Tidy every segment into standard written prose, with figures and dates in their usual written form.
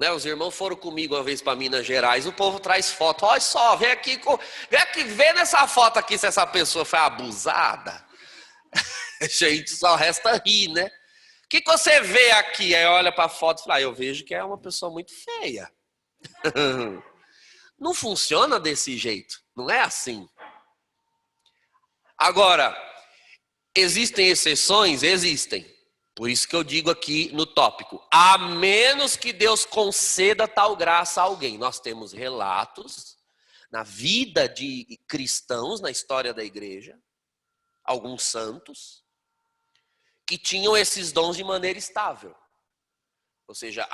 né? Os irmãos foram comigo uma vez para Minas Gerais, o povo traz foto. Olha só, vem aqui, vê nessa foto aqui se essa pessoa foi abusada. Gente, só resta rir, né? O que você vê aqui? Aí olha para a foto e fala, eu vejo que é uma pessoa muito feia. Não funciona desse jeito, não é assim. Agora, existem exceções? Existem. Por isso que eu digo aqui no tópico, a menos que Deus conceda tal graça a alguém. Nós temos relatos na vida de cristãos, na história da igreja, alguns santos, que tinham esses dons de maneira estável. Ou seja,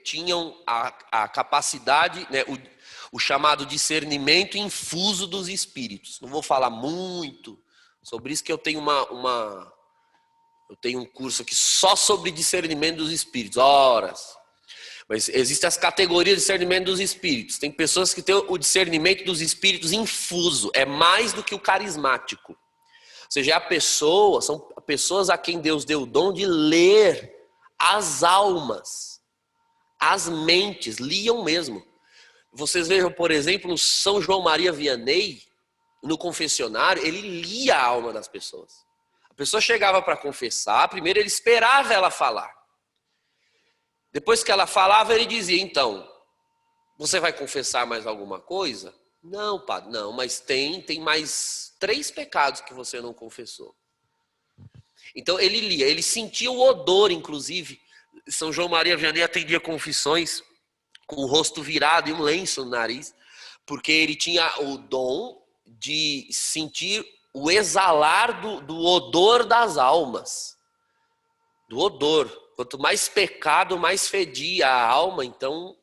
tinham a capacidade, né, o chamado discernimento infuso dos espíritos. Não vou falar muito sobre isso, que eu tenho eu tenho um curso aqui só sobre discernimento dos espíritos, horas. Mas existem as categorias de discernimento dos espíritos. Tem pessoas que têm o discernimento dos espíritos infuso, é mais do que o carismático. Ou seja, são pessoas a quem Deus deu o dom de ler as almas, as mentes, liam mesmo. Vocês vejam, por exemplo, no São João Maria Vianney, no confessionário, ele lia a alma das pessoas. A pessoa chegava para confessar, primeiro ele esperava ela falar. Depois que ela falava, ele dizia, então, você vai confessar mais alguma coisa? Não, padre, não, mas tem mais 3 pecados que você não confessou. Então ele lia, ele sentia o odor, inclusive. São João Maria Vianney atendia confissões com o rosto virado e um lenço no nariz, porque ele tinha o dom de sentir o exalar do odor das almas. Do odor. Quanto mais pecado, mais fedia a alma, então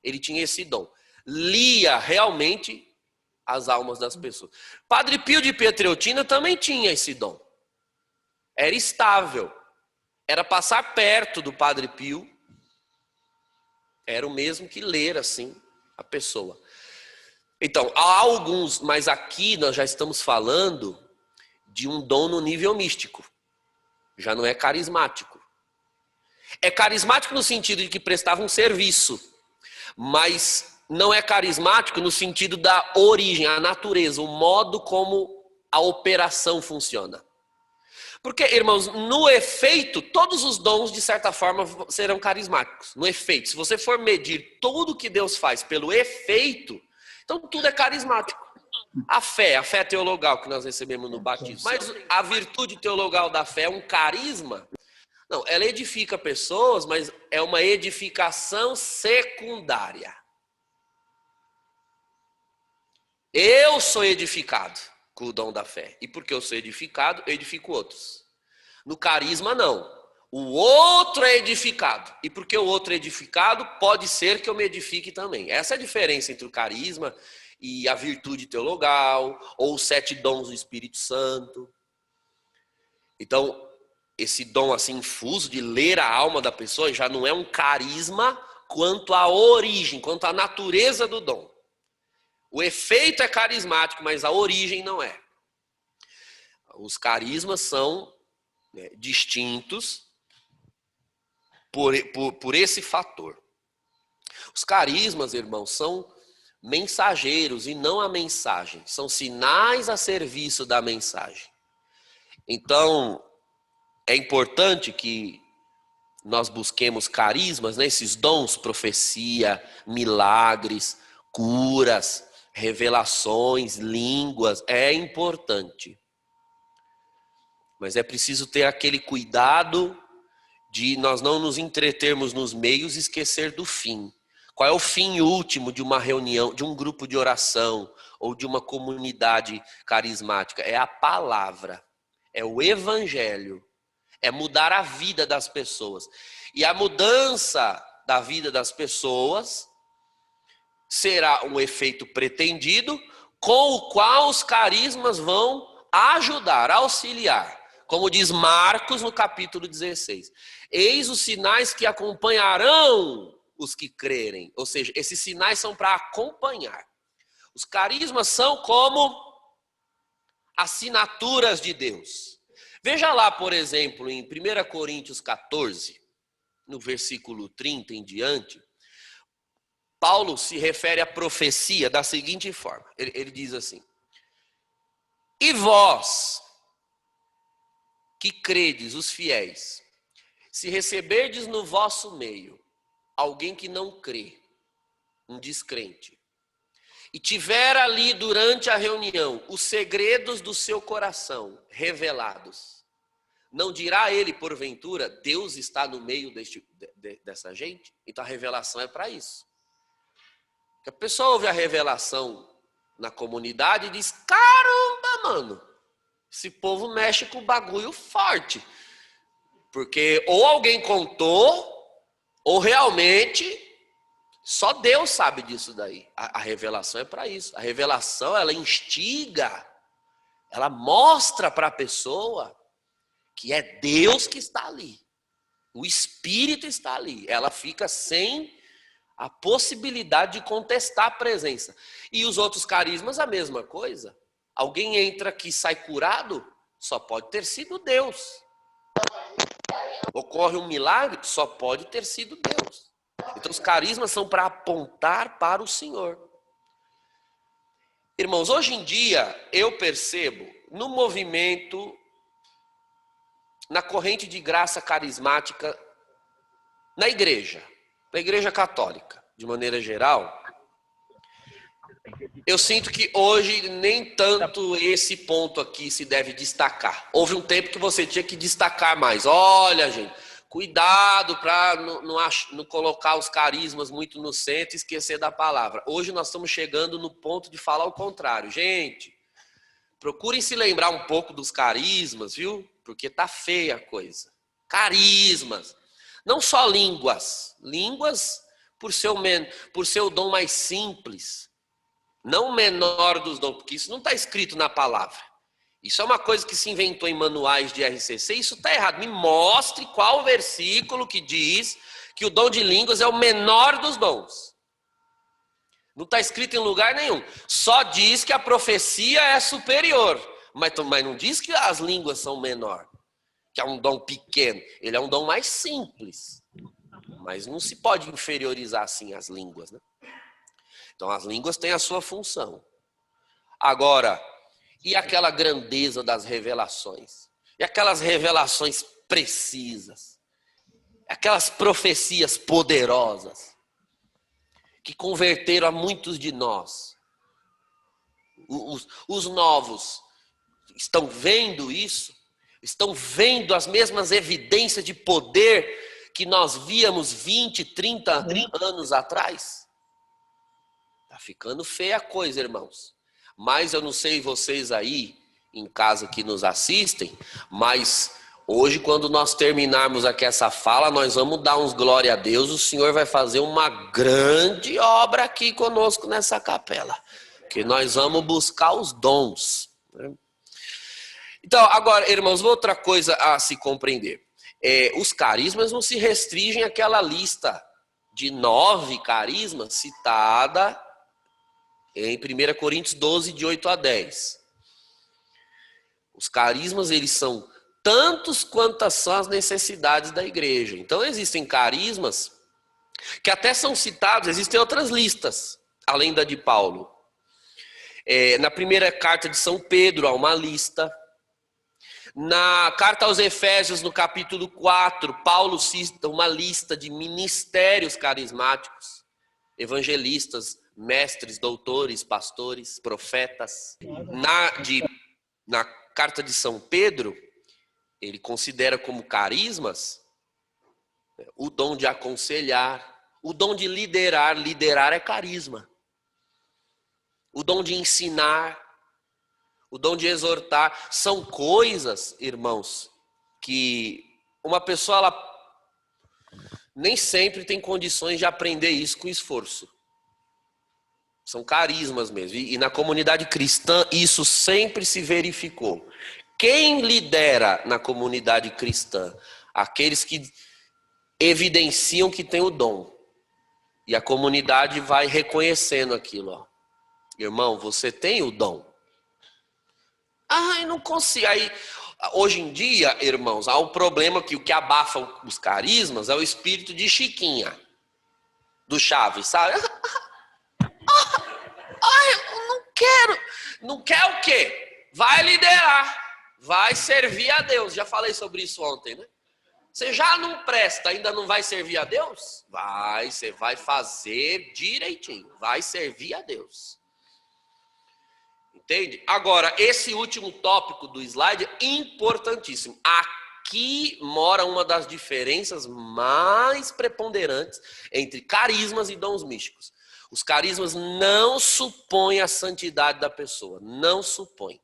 ele tinha esse dom. Lia realmente as almas das pessoas. Padre Pio de Pietrelcina também tinha esse dom. Era estável. Era passar perto do Padre Pio. Era o mesmo que ler assim a pessoa. Então, há alguns, mas aqui nós já estamos falando de um dom no nível místico. Já não é carismático. É carismático no sentido de que prestava um serviço, mas não é carismático no sentido da origem, a natureza, o modo como a operação funciona. Porque, irmãos, no efeito, todos os dons, de certa forma, serão carismáticos. No efeito, se você for medir tudo que Deus faz pelo efeito, então tudo é carismático. A fé teologal que nós recebemos no batismo. Mas a virtude teologal da fé é um carisma? Não, ela edifica pessoas, mas é uma edificação secundária. Eu sou edificado com o dom da fé. E porque eu sou edificado, eu edifico outros. No carisma, não. O outro é edificado. E porque o outro é edificado, pode ser que eu me edifique também. Essa é a diferença entre o carisma e a virtude teologal, ou os 7 dons do Espírito Santo. Então, esse dom assim infuso de ler a alma da pessoa já não é um carisma quanto à origem, quanto à natureza do dom. O efeito é carismático, mas a origem não é. Os carismas são distintos por esse fator. Os carismas, irmãos, são mensageiros e não a mensagem. São sinais a serviço da mensagem. Então, é importante que nós busquemos carismas, né? Esses dons, profecia, milagres, curas, revelações, línguas, é importante. Mas é preciso ter aquele cuidado de nós não nos entretermos nos meios e esquecer do fim. Qual é o fim último de uma reunião, de um grupo de oração ou de uma comunidade carismática? É a palavra, é o evangelho, é mudar a vida das pessoas. E a mudança da vida das pessoas será um efeito pretendido com o qual os carismas vão ajudar, auxiliar. Como diz Marcos no capítulo 16. Eis os sinais que acompanharão os que crerem. Ou seja, esses sinais são para acompanhar. Os carismas são como assinaturas de Deus. Veja lá, por exemplo, em 1 Coríntios 14, no versículo 30 em diante, Paulo se refere à profecia da seguinte forma. Ele diz assim: e vós, que credes, os fiéis, se receberdes no vosso meio alguém que não crê, um descrente, e tiver ali durante a reunião os segredos do seu coração revelados, não dirá ele, porventura, Deus está no meio dessa gente? Então a revelação é para isso. Que a pessoa ouve a revelação na comunidade e diz: caramba, mano, esse povo mexe com bagulho forte. Porque ou alguém contou, ou realmente só Deus sabe disso daí. A revelação é para isso. A revelação, ela instiga, ela mostra para a pessoa que é Deus que está ali. O Espírito está ali. Ela fica sem a possibilidade de contestar a presença. E os outros carismas, a mesma coisa. Alguém entra aqui e sai curado, só pode ter sido Deus. Ocorre um milagre, só pode ter sido Deus. Então os carismas são para apontar para o Senhor. Irmãos, hoje em dia eu percebo no movimento, na corrente de graça carismática, na igreja católica, de maneira geral, eu sinto que hoje nem tanto esse ponto aqui se deve destacar. Houve um tempo que você tinha que destacar mais. Olha, gente, cuidado para não colocar os carismas muito no centro e esquecer da palavra. Hoje nós estamos chegando no ponto de falar o contrário. Gente, procurem se lembrar um pouco dos carismas, viu? Porque tá feia a coisa. Carismas. Não só línguas. Línguas por ser o dom mais simples. Não o menor dos dons, porque isso não está escrito na palavra. Isso é uma coisa que se inventou em manuais de RCC, isso está errado. Me mostre qual versículo que diz que o dom de línguas é o menor dos dons. Não está escrito em lugar nenhum. Só diz que a profecia é superior, mas não diz que as línguas são menor, que é um dom pequeno. Ele é um dom mais simples, mas não se pode inferiorizar assim as línguas, né? Então as línguas têm a sua função. Agora, e aquela grandeza das revelações? E aquelas revelações precisas? Aquelas profecias poderosas que converteram a muitos de nós? Os novos estão vendo isso? Estão vendo as mesmas evidências de poder que nós víamos 20, 30 anos atrás? Tá ficando feia a coisa, irmãos. Mas eu não sei vocês aí em casa que nos assistem, mas hoje, quando nós terminarmos aqui essa fala, nós vamos dar uns glória a Deus. O Senhor vai fazer uma grande obra aqui conosco nessa capela, que nós vamos buscar os dons, né? Então, agora, irmãos, outra coisa a se compreender. Os carismas não se restringem àquela lista de 9 carismas citada em 1 Coríntios 12, de 8 a 10. Os carismas, eles são tantos quantas são as necessidades da igreja. Então, existem carismas que até são citados, existem outras listas, além da de Paulo. Na primeira carta de São Pedro, há uma lista. Na carta aos Efésios, no capítulo 4, Paulo cita uma lista de ministérios carismáticos, evangelistas, mestres, doutores, pastores, profetas. Na carta de São Pedro, ele considera como carismas o dom de aconselhar, o dom de liderar. Liderar é carisma. O dom de ensinar, o dom de exortar. São coisas, irmãos, que uma pessoa ela nem sempre tem condições de aprender isso com esforço. São carismas mesmo. E na comunidade cristã isso sempre se verificou. Quem lidera na comunidade cristã? Aqueles que evidenciam que tem o dom. E a comunidade vai reconhecendo aquilo. Ó. Irmão, você tem o dom. Ah, eu não consigo. Aí Hoje em dia, irmãos, há um problema que o que abafa os carismas é o espírito de Chiquinha, do Chaves, sabe? Ai, eu não quero. Não quer o quê? Vai liderar, vai servir a Deus. Já falei sobre isso ontem, né? Você já não presta, ainda não vai servir a Deus? Vai, você vai fazer direitinho, vai servir a Deus. Entende? Agora, esse último tópico do slide é importantíssimo. Aqui mora uma das diferenças mais preponderantes entre carismas e dons místicos. Os carismas não supõem a santidade da pessoa, não supõem.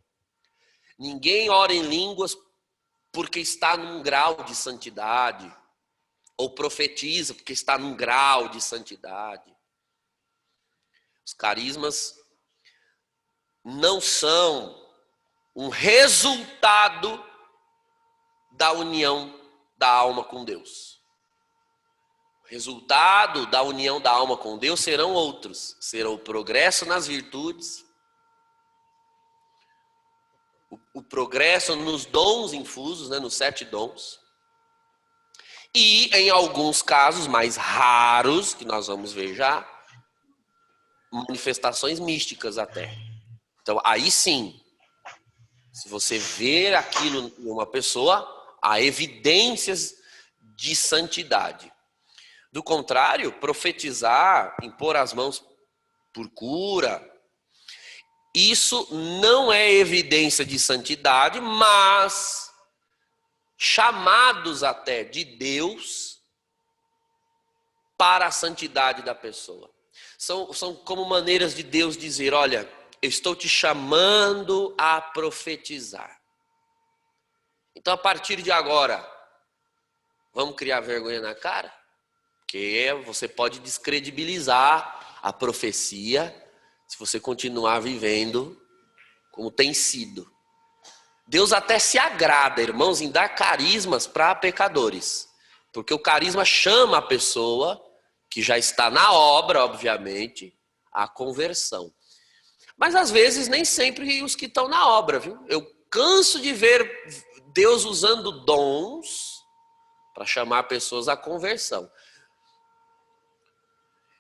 Ninguém ora em línguas porque está num grau de santidade, ou profetiza porque está num grau de santidade. Os carismas não são um resultado da união da alma com Deus. O resultado da união da alma com Deus serão outros. Serão o progresso nas virtudes, o progresso nos dons infusos, né, nos 7 dons. E, em alguns casos mais raros, que nós vamos ver já, manifestações místicas até. Então, aí sim, se você ver aquilo em uma pessoa, há evidências de santidade. Do contrário, profetizar, impor as mãos por cura, isso não é evidência de santidade, mas chamados até de Deus para a santidade da pessoa. São como maneiras de Deus dizer, olha, eu estou te chamando a profetizar. Então, a partir de agora, vamos criar vergonha na cara? Porque você pode descredibilizar a profecia se você continuar vivendo como tem sido. Deus até se agrada, irmãos, em dar carismas para pecadores. Porque o carisma chama a pessoa, que já está na obra, obviamente, à conversão. Mas às vezes nem sempre os que estão na obra, viu? Eu canso de ver Deus usando dons para chamar pessoas à conversão.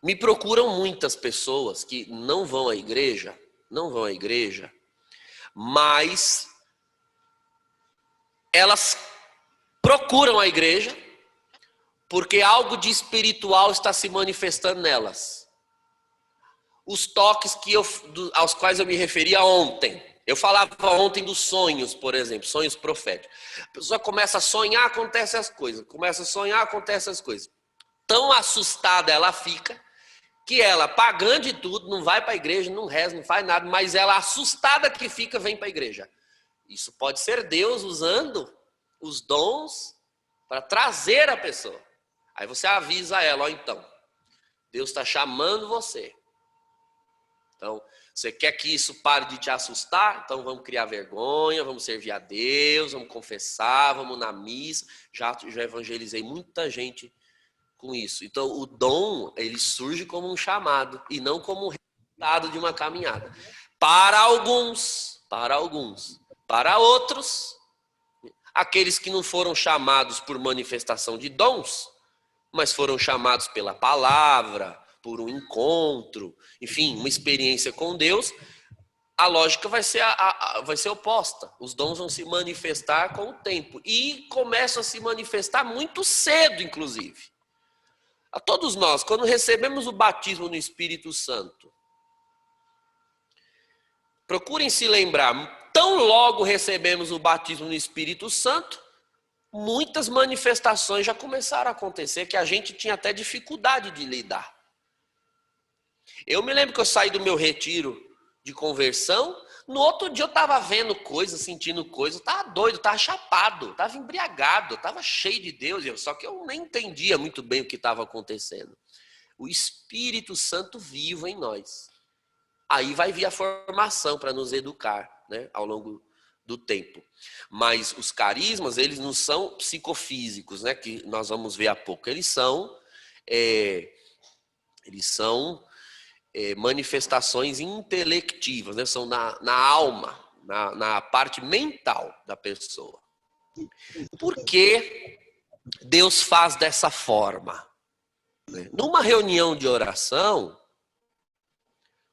Me procuram muitas pessoas que não vão à igreja, mas elas procuram a igreja porque algo de espiritual está se manifestando nelas. Os toques aos quais eu me referia ontem. Eu falava ontem dos sonhos, por exemplo, sonhos proféticos. A pessoa começa a sonhar, acontecem as coisas. Começa a sonhar, acontecem as coisas. Tão assustada ela fica, que ela, pagando de tudo, não vai para a igreja, não reza, não faz nada, mas ela, assustada que fica, vem para a igreja. Isso pode ser Deus usando os dons para trazer a pessoa. Aí você avisa ela, ó, então, Deus está chamando você. Então, você quer que isso pare de te assustar? Então vamos criar vergonha, vamos servir a Deus, vamos confessar, vamos na missa. Já evangelizei muita gente com isso. Então, o dom, ele surge como um chamado e não como um resultado de uma caminhada. Para alguns. Para outros, aqueles que não foram chamados por manifestação de dons, mas foram chamados pela palavra, por um encontro, enfim, uma experiência com Deus, a lógica vai ser, vai ser oposta. Os dons vão se manifestar com o tempo. E começam a se manifestar muito cedo, inclusive. A todos nós, quando recebemos o batismo no Espírito Santo, procurem se lembrar, tão logo recebemos o batismo no Espírito Santo, muitas manifestações já começaram a acontecer que a gente tinha até dificuldade de lidar. Eu me lembro que eu saí do meu retiro de conversão, no outro dia eu estava vendo coisas, sentindo coisas, estava doido, estava chapado, estava embriagado, estava cheio de Deus, só que eu nem entendia muito bem o que estava acontecendo. O Espírito Santo vivo em nós. Aí vai vir a formação para nos educar, né, ao longo do tempo. Mas os carismas, eles não são psicofísicos, né, que nós vamos ver há pouco. Eles são manifestações intelectivas, né? São na alma, na parte mental da pessoa. Por que Deus faz dessa forma? Numa reunião de oração,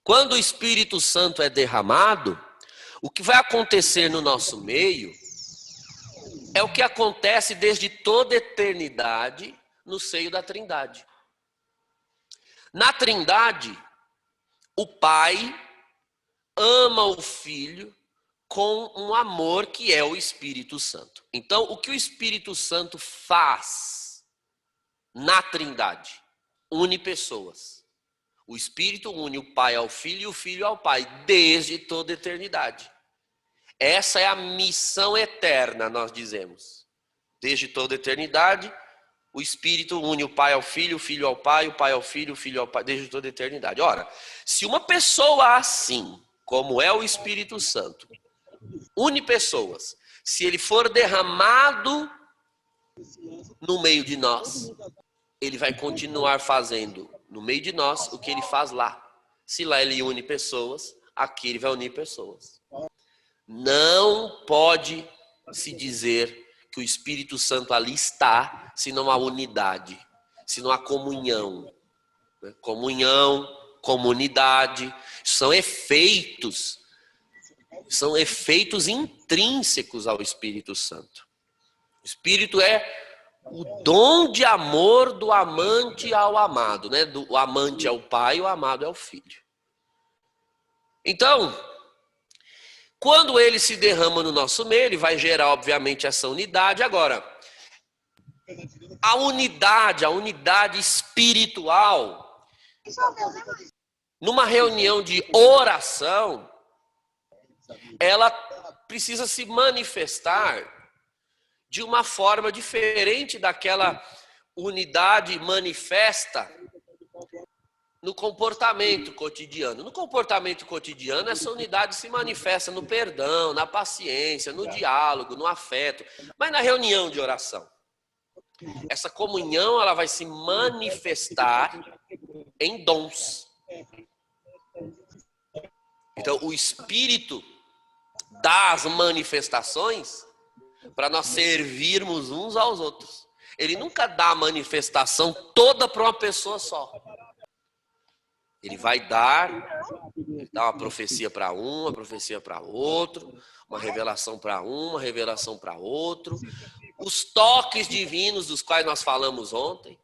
quando o Espírito Santo é derramado, o que vai acontecer no nosso meio é o que acontece desde toda eternidade no seio da Trindade. Na Trindade, o Pai ama o Filho com um amor que é o Espírito Santo. Então, o que o Espírito Santo faz na Trindade? Une pessoas. O Espírito une o Pai ao Filho e o Filho ao Pai, desde toda eternidade. Essa é a missão eterna, nós dizemos. Desde toda eternidade, o Espírito une o Pai ao Filho, o Filho ao Pai, o Pai ao Filho, o Filho ao Pai, desde toda eternidade. Ora, se uma pessoa assim, como é o Espírito Santo, une pessoas, se ele for derramado no meio de nós, ele vai continuar fazendo no meio de nós o que ele faz lá. Se lá ele une pessoas, aqui ele vai unir pessoas. Não pode se dizer que o Espírito Santo ali está, se não há unidade, se não há comunhão. Comunhão, comunidade, são efeitos intrínsecos ao Espírito Santo. O Espírito é o dom de amor do amante ao amado, né? O amante é o pai, o amado é o filho. Então, quando ele se derrama no nosso meio, ele vai gerar, obviamente, essa unidade. Agora, a unidade espiritual, numa reunião de oração, ela precisa se manifestar de uma forma diferente daquela unidade manifesta no comportamento cotidiano. No comportamento cotidiano, essa unidade se manifesta no perdão, na paciência, no diálogo, no afeto. Mas na reunião de oração, essa comunhão ela vai se manifestar em dons. Então, o Espírito dá as manifestações para nós servirmos uns aos outros. Ele nunca dá a manifestação toda para uma pessoa só. Ele vai dar uma profecia para um, uma profecia para outro, uma revelação para um, uma revelação para outro. Os toques divinos dos quais nós falamos ontem.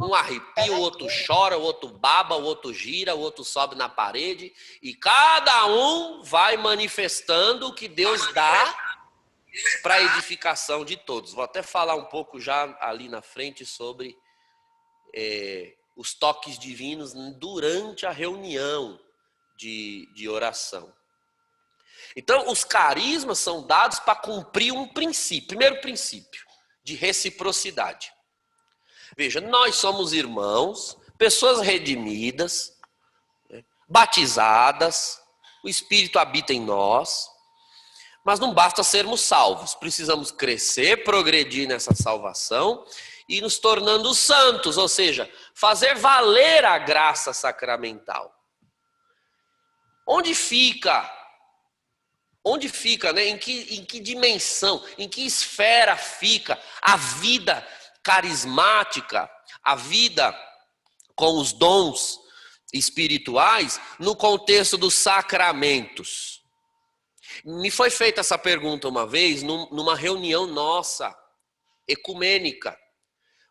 Um arrepia, o outro chora, o outro baba, o outro gira, o outro sobe na parede. E cada um vai manifestando o que Deus dá para a edificação de todos. Vou até falar um pouco já ali na frente sobre os toques divinos durante a reunião de oração. Então, os carismas são dados para cumprir um princípio. Primeiro princípio, de reciprocidade. Veja, nós somos irmãos, pessoas redimidas, batizadas, o Espírito habita em nós, mas não basta sermos salvos, precisamos crescer, progredir nessa salvação e nos tornando santos, ou seja, fazer valer a graça sacramental. Onde fica, né? Em que dimensão, em que esfera fica a vida carismática, a vida com os dons espirituais no contexto dos sacramentos? Me foi feita essa pergunta uma vez numa reunião nossa, ecumênica,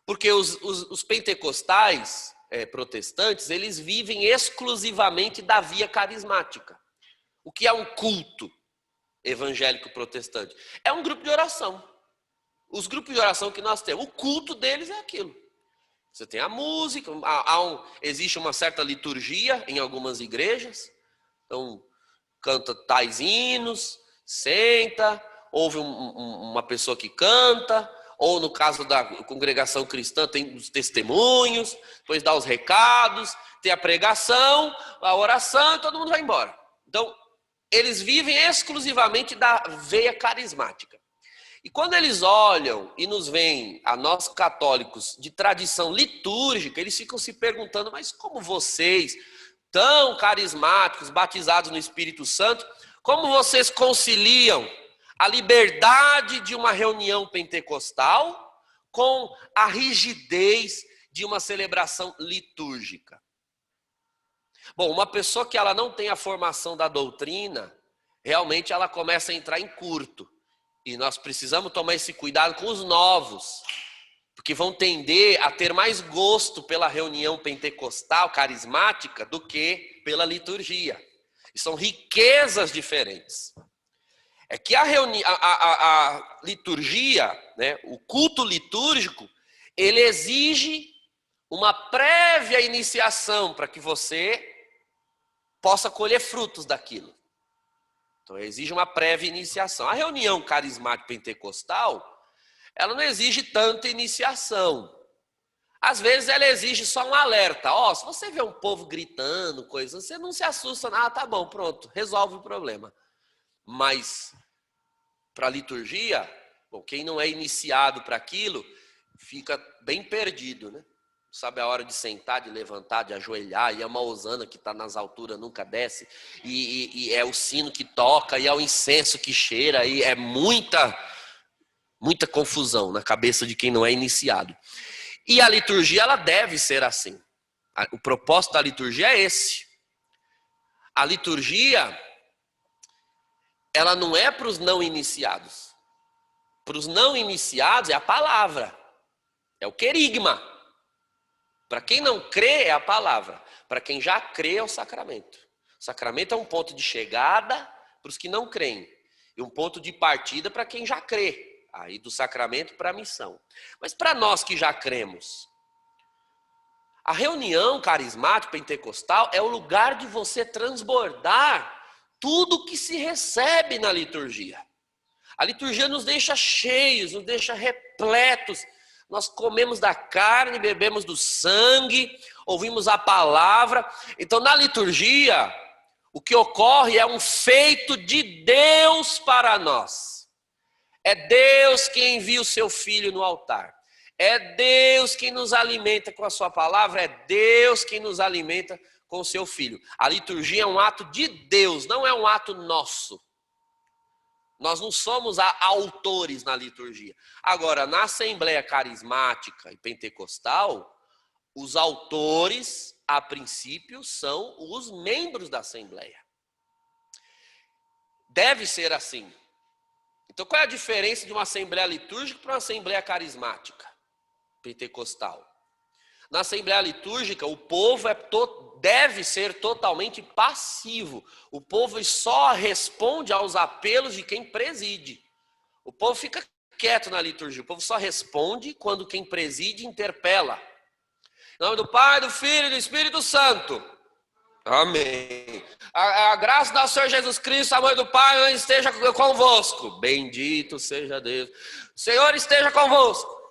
porque os pentecostais protestantes, eles vivem exclusivamente da via carismática. O que é um culto evangélico protestante? É um grupo de oração. Os grupos de oração que nós temos, o culto deles é aquilo. Você tem a música, existe uma certa liturgia em algumas igrejas, então canta tais hinos, senta, ouve uma pessoa que canta, ou no caso da congregação cristã tem os testemunhos, depois dá os recados, tem a pregação, a oração e todo mundo vai embora. Então, eles vivem exclusivamente da veia carismática. E quando eles olham e nos veem, a nós católicos, de tradição litúrgica, eles ficam se perguntando, mas como vocês, tão carismáticos, batizados no Espírito Santo, como vocês conciliam a liberdade de uma reunião pentecostal com a rigidez de uma celebração litúrgica. Bom, uma pessoa que ela não tem a formação da doutrina, realmente ela começa a entrar em curto. E nós precisamos tomar esse cuidado com os novos, porque vão tender a ter mais gosto pela reunião pentecostal, carismática, do que pela liturgia. E são riquezas diferentes. É que a liturgia, né, o culto litúrgico, ele exige uma prévia iniciação para que você possa colher frutos daquilo. Então, exige uma prévia iniciação. A reunião carismática pentecostal, ela não exige tanta iniciação. Às vezes, ela exige só um alerta. Se você vê um povo gritando, coisas, você não se assusta. Tá bom, pronto, resolve o problema. Mas, para a liturgia, bom, quem não é iniciado para aquilo, fica bem perdido, né? Sabe a hora de sentar, de levantar, de ajoelhar, e é uma hosana que está nas alturas, nunca desce, e é o sino que toca, e é o incenso que cheira, e é muita confusão na cabeça de quem não é iniciado. E a liturgia, ela deve ser assim. O propósito da liturgia é esse. A liturgia, ela não é para os não iniciados. Para os não iniciados é a palavra, é o querigma. Para quem não crê é a palavra, para quem já crê é o sacramento. O sacramento é um ponto de chegada para os que não creem e um ponto de partida para quem já crê. Aí do sacramento para a missão. Mas para nós que já cremos, a reunião carismática pentecostal é o lugar de você transbordar tudo que se recebe na liturgia. A liturgia nos deixa cheios, nos deixa repletos. Nós comemos da carne, bebemos do sangue, ouvimos a palavra. Então, na liturgia, o que ocorre é um feito de Deus para nós. É Deus quem envia o seu Filho no altar. É Deus quem nos alimenta com a sua palavra. É Deus quem nos alimenta com o seu Filho. A liturgia é um ato de Deus, não é um ato nosso. Nós não somos autores na liturgia. Agora, na Assembleia Carismática e Pentecostal, os autores, a princípio, são os membros da Assembleia. Deve ser assim. Então, qual é a diferença de uma Assembleia litúrgica para uma Assembleia Carismática Pentecostal? Na Assembleia litúrgica, o povo deve ser totalmente passivo. O povo só responde aos apelos de quem preside. O povo fica quieto na liturgia. O povo só responde quando quem preside interpela. Em nome do Pai, do Filho e do Espírito Santo. Amém. A graça do nosso Senhor Jesus Cristo, a mãe do Pai, esteja convosco. Bendito seja Deus. O Senhor esteja convosco.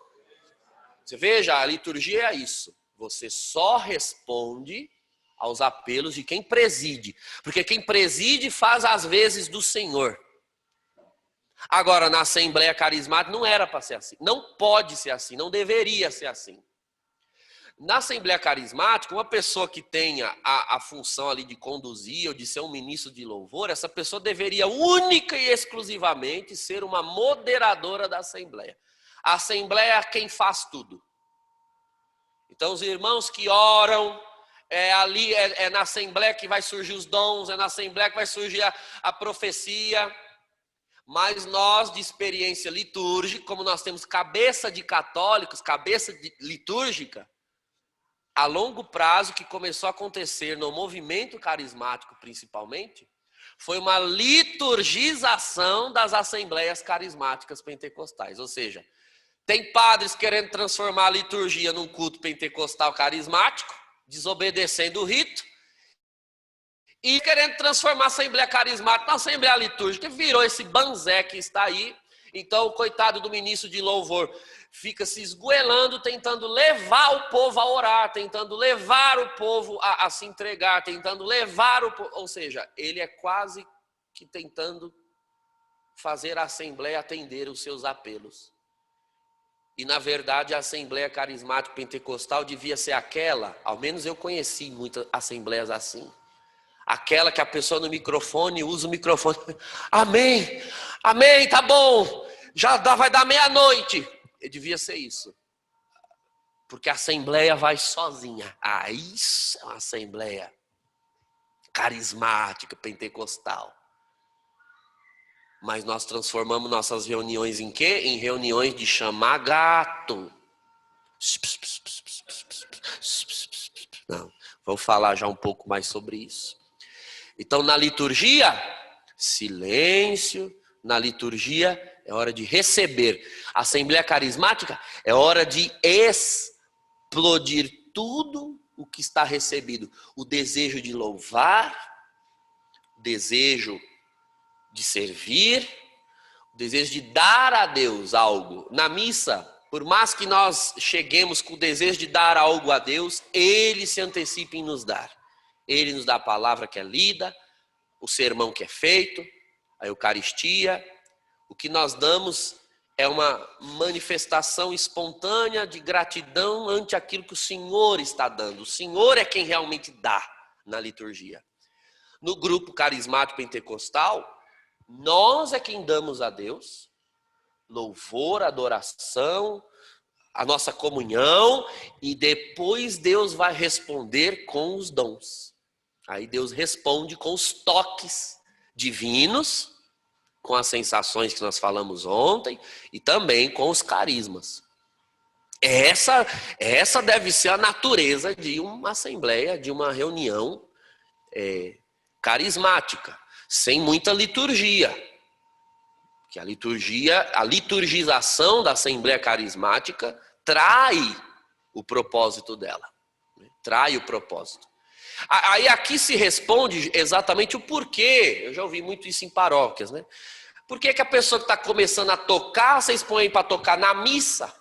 Você veja, a liturgia é isso. Você só responde aos apelos de quem preside. Porque quem preside faz as vezes do Senhor. Agora, na Assembleia Carismática não era para ser assim. Não pode ser assim, não deveria ser assim. Na Assembleia Carismática, uma pessoa que tenha a função ali de conduzir ou de ser um ministro de louvor, essa pessoa deveria única e exclusivamente ser uma moderadora da Assembleia. A Assembleia é quem faz tudo. Então, os irmãos que oram, é na Assembleia que vai surgir os dons, é na Assembleia que vai surgir a profecia. Mas nós, de experiência litúrgica, como nós temos cabeça de católicos, litúrgica, a longo prazo, que começou a acontecer no movimento carismático principalmente, foi uma liturgização das assembleias carismáticas pentecostais. Ou seja, tem padres querendo transformar a liturgia num culto pentecostal carismático, desobedecendo o rito, e querendo transformar a Assembleia Carismática na Assembleia Litúrgica. Virou esse banzé que está aí. Então, o coitado do ministro de louvor fica se esgoelando, tentando levar o povo a orar, tentando levar o povo a se entregar, tentando levar o povo... Ou seja, ele é quase que tentando fazer a Assembleia atender os seus apelos. E, na verdade, a Assembleia Carismática Pentecostal devia ser aquela, ao menos eu conheci muitas assembleias assim, aquela que a pessoa no microfone usa o microfone. Amém, Amém, tá bom. Vai dar meia-noite. Devia ser isso. Porque a assembleia vai sozinha. Ah, isso é uma assembleia carismática, pentecostal. Mas nós transformamos nossas reuniões em quê? Em reuniões de chamar gato. Não, vou falar já um pouco mais sobre isso. Então, na liturgia, silêncio. Na liturgia, é hora de receber. A assembleia carismática é hora de explodir tudo o que está recebido. O desejo de louvar, o desejo de servir, o desejo de dar a Deus algo. Na missa, por mais que nós cheguemos com o desejo de dar algo a Deus, Ele se antecipa em nos dar. Ele nos dá a palavra que é lida, o sermão que é feito, a Eucaristia. O que nós damos é uma manifestação espontânea de gratidão ante aquilo que o Senhor está dando. O Senhor é quem realmente dá na liturgia. No grupo carismático pentecostal, nós é quem damos a Deus louvor, adoração, a nossa comunhão, e depois Deus vai responder com os dons. Aí Deus responde com os toques divinos, com as sensações que nós falamos ontem, e também com os carismas. Essa deve ser a natureza de uma assembleia, de uma reunião carismática, sem muita liturgia. Que a liturgização da assembleia carismática trai o propósito dela. Trai o propósito. Aí aqui se responde exatamente o porquê. Eu já ouvi muito isso em paróquias, né? Por que a pessoa que está começando a tocar, vocês põem para tocar na missa,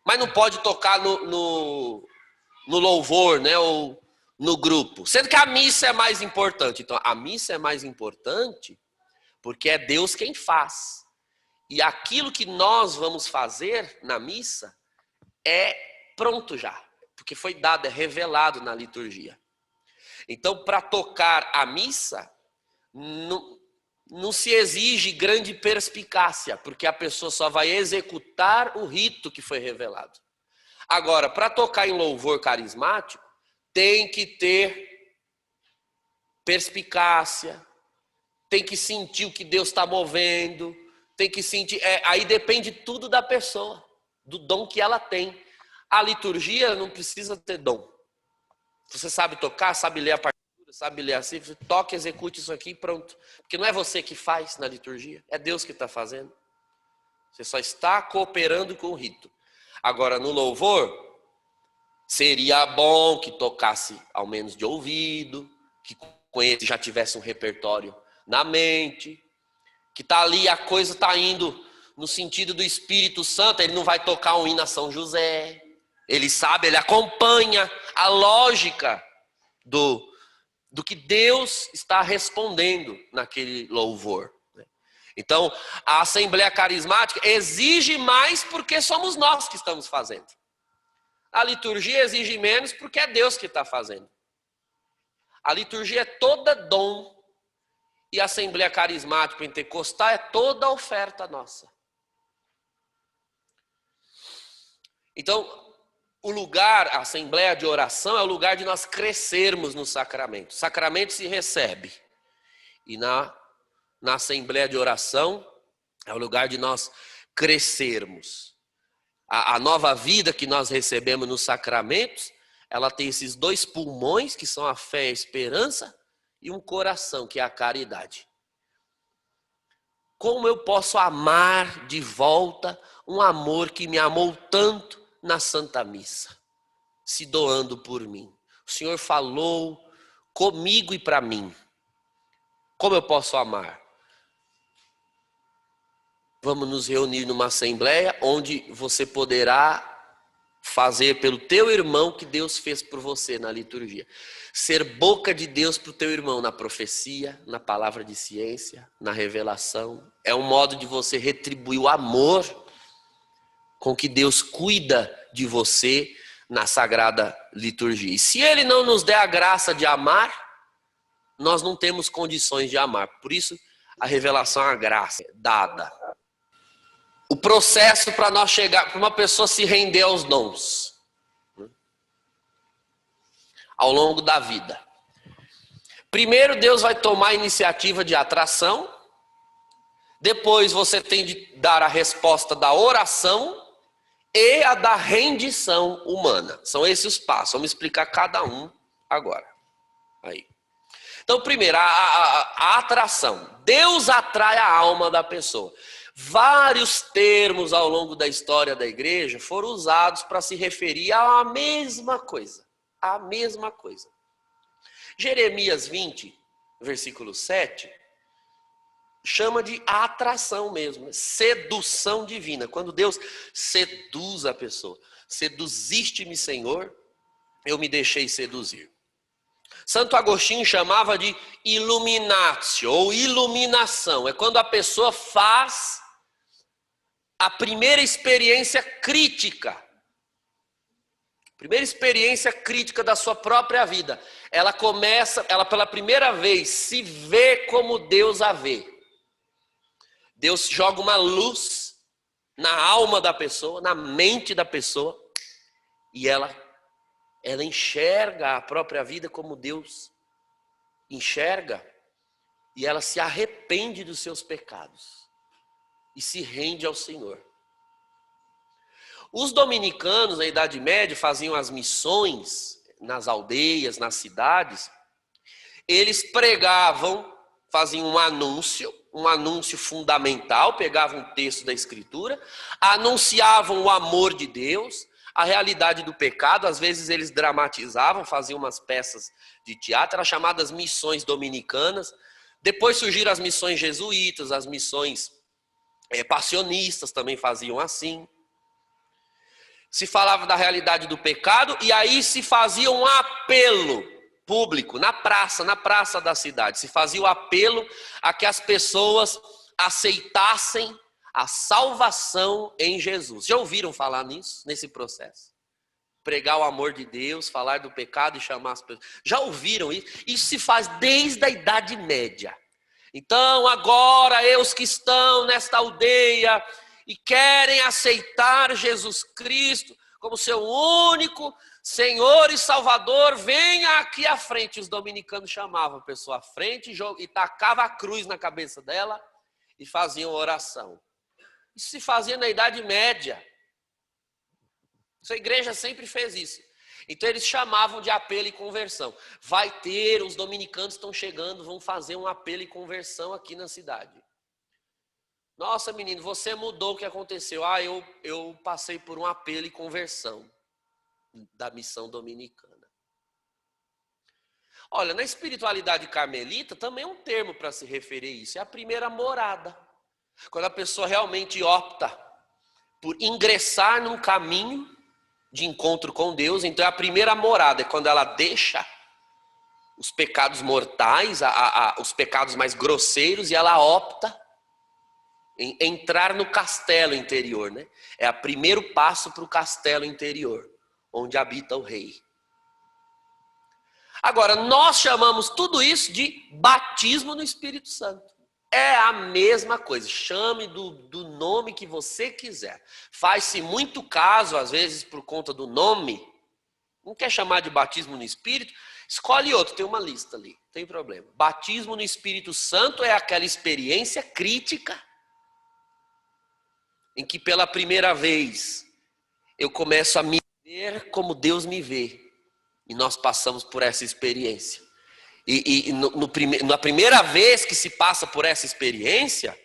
mas não pode tocar no louvor, né? Ou no grupo? Sendo que a missa é mais importante. Então, a missa é mais importante porque é Deus quem faz. E aquilo que nós vamos fazer na missa é pronto já. Porque foi dado, é revelado na liturgia. Então, para tocar a missa, não se exige grande perspicácia, porque a pessoa só vai executar o rito que foi revelado. Agora, para tocar em louvor carismático, tem que ter perspicácia, tem que sentir o que Deus está movendo, tem que sentir. Aí depende tudo da pessoa, do dom que ela tem. A liturgia não precisa ter dom. Você sabe tocar, sabe ler a partitura, sabe ler assim, toque, execute isso aqui e pronto. Porque não é você que faz na liturgia, é Deus que está fazendo. Você só está cooperando com o rito. Agora, no louvor, seria bom que tocasse ao menos de ouvido, que já tivesse um repertório na mente, que está ali, a coisa está indo no sentido do Espírito Santo. Ele não vai tocar um hino a São José. Ele sabe, ele acompanha a lógica do que Deus está respondendo naquele louvor. Então, a Assembleia Carismática exige mais porque somos nós que estamos fazendo. A liturgia exige menos porque é Deus que está fazendo. A liturgia é toda dom. E a Assembleia Carismática Pentecostal é toda a oferta nossa. Então, o lugar, a Assembleia de Oração é o lugar de nós crescermos no sacramento. O sacramento se recebe. E na Assembleia de Oração é o lugar de nós crescermos. A nova vida que nós recebemos nos sacramentos, ela tem esses dois pulmões, que são a fé e a esperança, e um coração, que é a caridade. Como eu posso amar de volta um amor que me amou tanto na Santa Missa, se doando por mim? O Senhor falou comigo e para mim. Como eu posso amar? Vamos nos reunir numa assembleia onde você poderá fazer pelo teu irmão o que Deus fez por você na liturgia. Ser boca de Deus para o teu irmão na profecia, na palavra de ciência, na revelação. É um modo de você retribuir o amor com que Deus cuida de você na sagrada liturgia. E se Ele não nos der a graça de amar, nós não temos condições de amar. Por isso, a revelação, a graça dada. O processo para nós chegar, para uma pessoa se render aos dons, ao longo da vida. Primeiro, Deus vai tomar a iniciativa de atração. Depois, você tem de dar a resposta da oração e a da rendição humana. São esses os passos. Vamos explicar cada um agora. Aí. Então, primeiro, a atração. Deus atrai a alma da pessoa. Vários termos ao longo da história da igreja foram usados para se referir à mesma coisa. A mesma coisa. Jeremias 20, versículo 7, chama de atração mesmo, sedução divina. Quando Deus seduz a pessoa. Seduziste-me, Senhor, eu me deixei seduzir. Santo Agostinho chamava de illuminatio, ou iluminação. É quando a pessoa faz a primeira experiência crítica. Primeira experiência crítica da sua própria vida. Ela pela primeira vez se vê como Deus a vê. Deus joga uma luz na alma da pessoa, na mente da pessoa, e ela enxerga a própria vida como Deus enxerga, e ela se arrepende dos seus pecados e se rende ao Senhor. Os dominicanos na Idade Média faziam as missões nas aldeias, nas cidades. Eles pregavam, faziam um anúncio fundamental, pegavam um texto da Escritura, anunciavam o amor de Deus, a realidade do pecado. Às vezes eles dramatizavam, faziam umas peças de teatro, eram chamadas missões dominicanas. Depois surgiram as missões jesuítas, as missões passionistas também faziam assim. Se falava da realidade do pecado e aí se fazia um apelo público, na praça da cidade. Se fazia o apelo a que as pessoas aceitassem a salvação em Jesus. Já ouviram falar nisso, nesse processo? Pregar o amor de Deus, falar do pecado e chamar as pessoas. Já ouviram isso? Isso se faz desde a Idade Média. Então, agora, os que estão nesta aldeia e querem aceitar Jesus Cristo como seu único Senhor e Salvador, venha aqui à frente. Os dominicanos chamavam a pessoa à frente e tacavam a cruz na cabeça dela e faziam oração. Isso se fazia na Idade Média. A igreja sempre fez isso. Então eles chamavam de apelo e conversão. Os dominicanos estão chegando, vão fazer um apelo e conversão aqui na cidade. Nossa, menino, você mudou, o que aconteceu? Eu passei por um apelo e conversão da missão dominicana. Olha, na espiritualidade carmelita também é um termo para se referir a isso. É a primeira morada. Quando a pessoa realmente opta por ingressar num caminho de encontro com Deus, então é a primeira morada. É quando ela deixa os pecados mortais, os pecados mais grosseiros, e ela opta em entrar no castelo interior, né? É o primeiro passo para o castelo interior, onde habita o rei. Agora, nós chamamos tudo isso de batismo no Espírito Santo. É a mesma coisa, chame do nome que você quiser. Faz-se muito caso, às vezes, por conta do nome. Não quer chamar de batismo no Espírito? Escolhe outro, tem uma lista ali, não tem problema. Batismo no Espírito Santo é aquela experiência crítica em que pela primeira vez eu começo a me ver como Deus me vê. E nós passamos por essa experiência. Na primeira vez que se passa por essa experiência,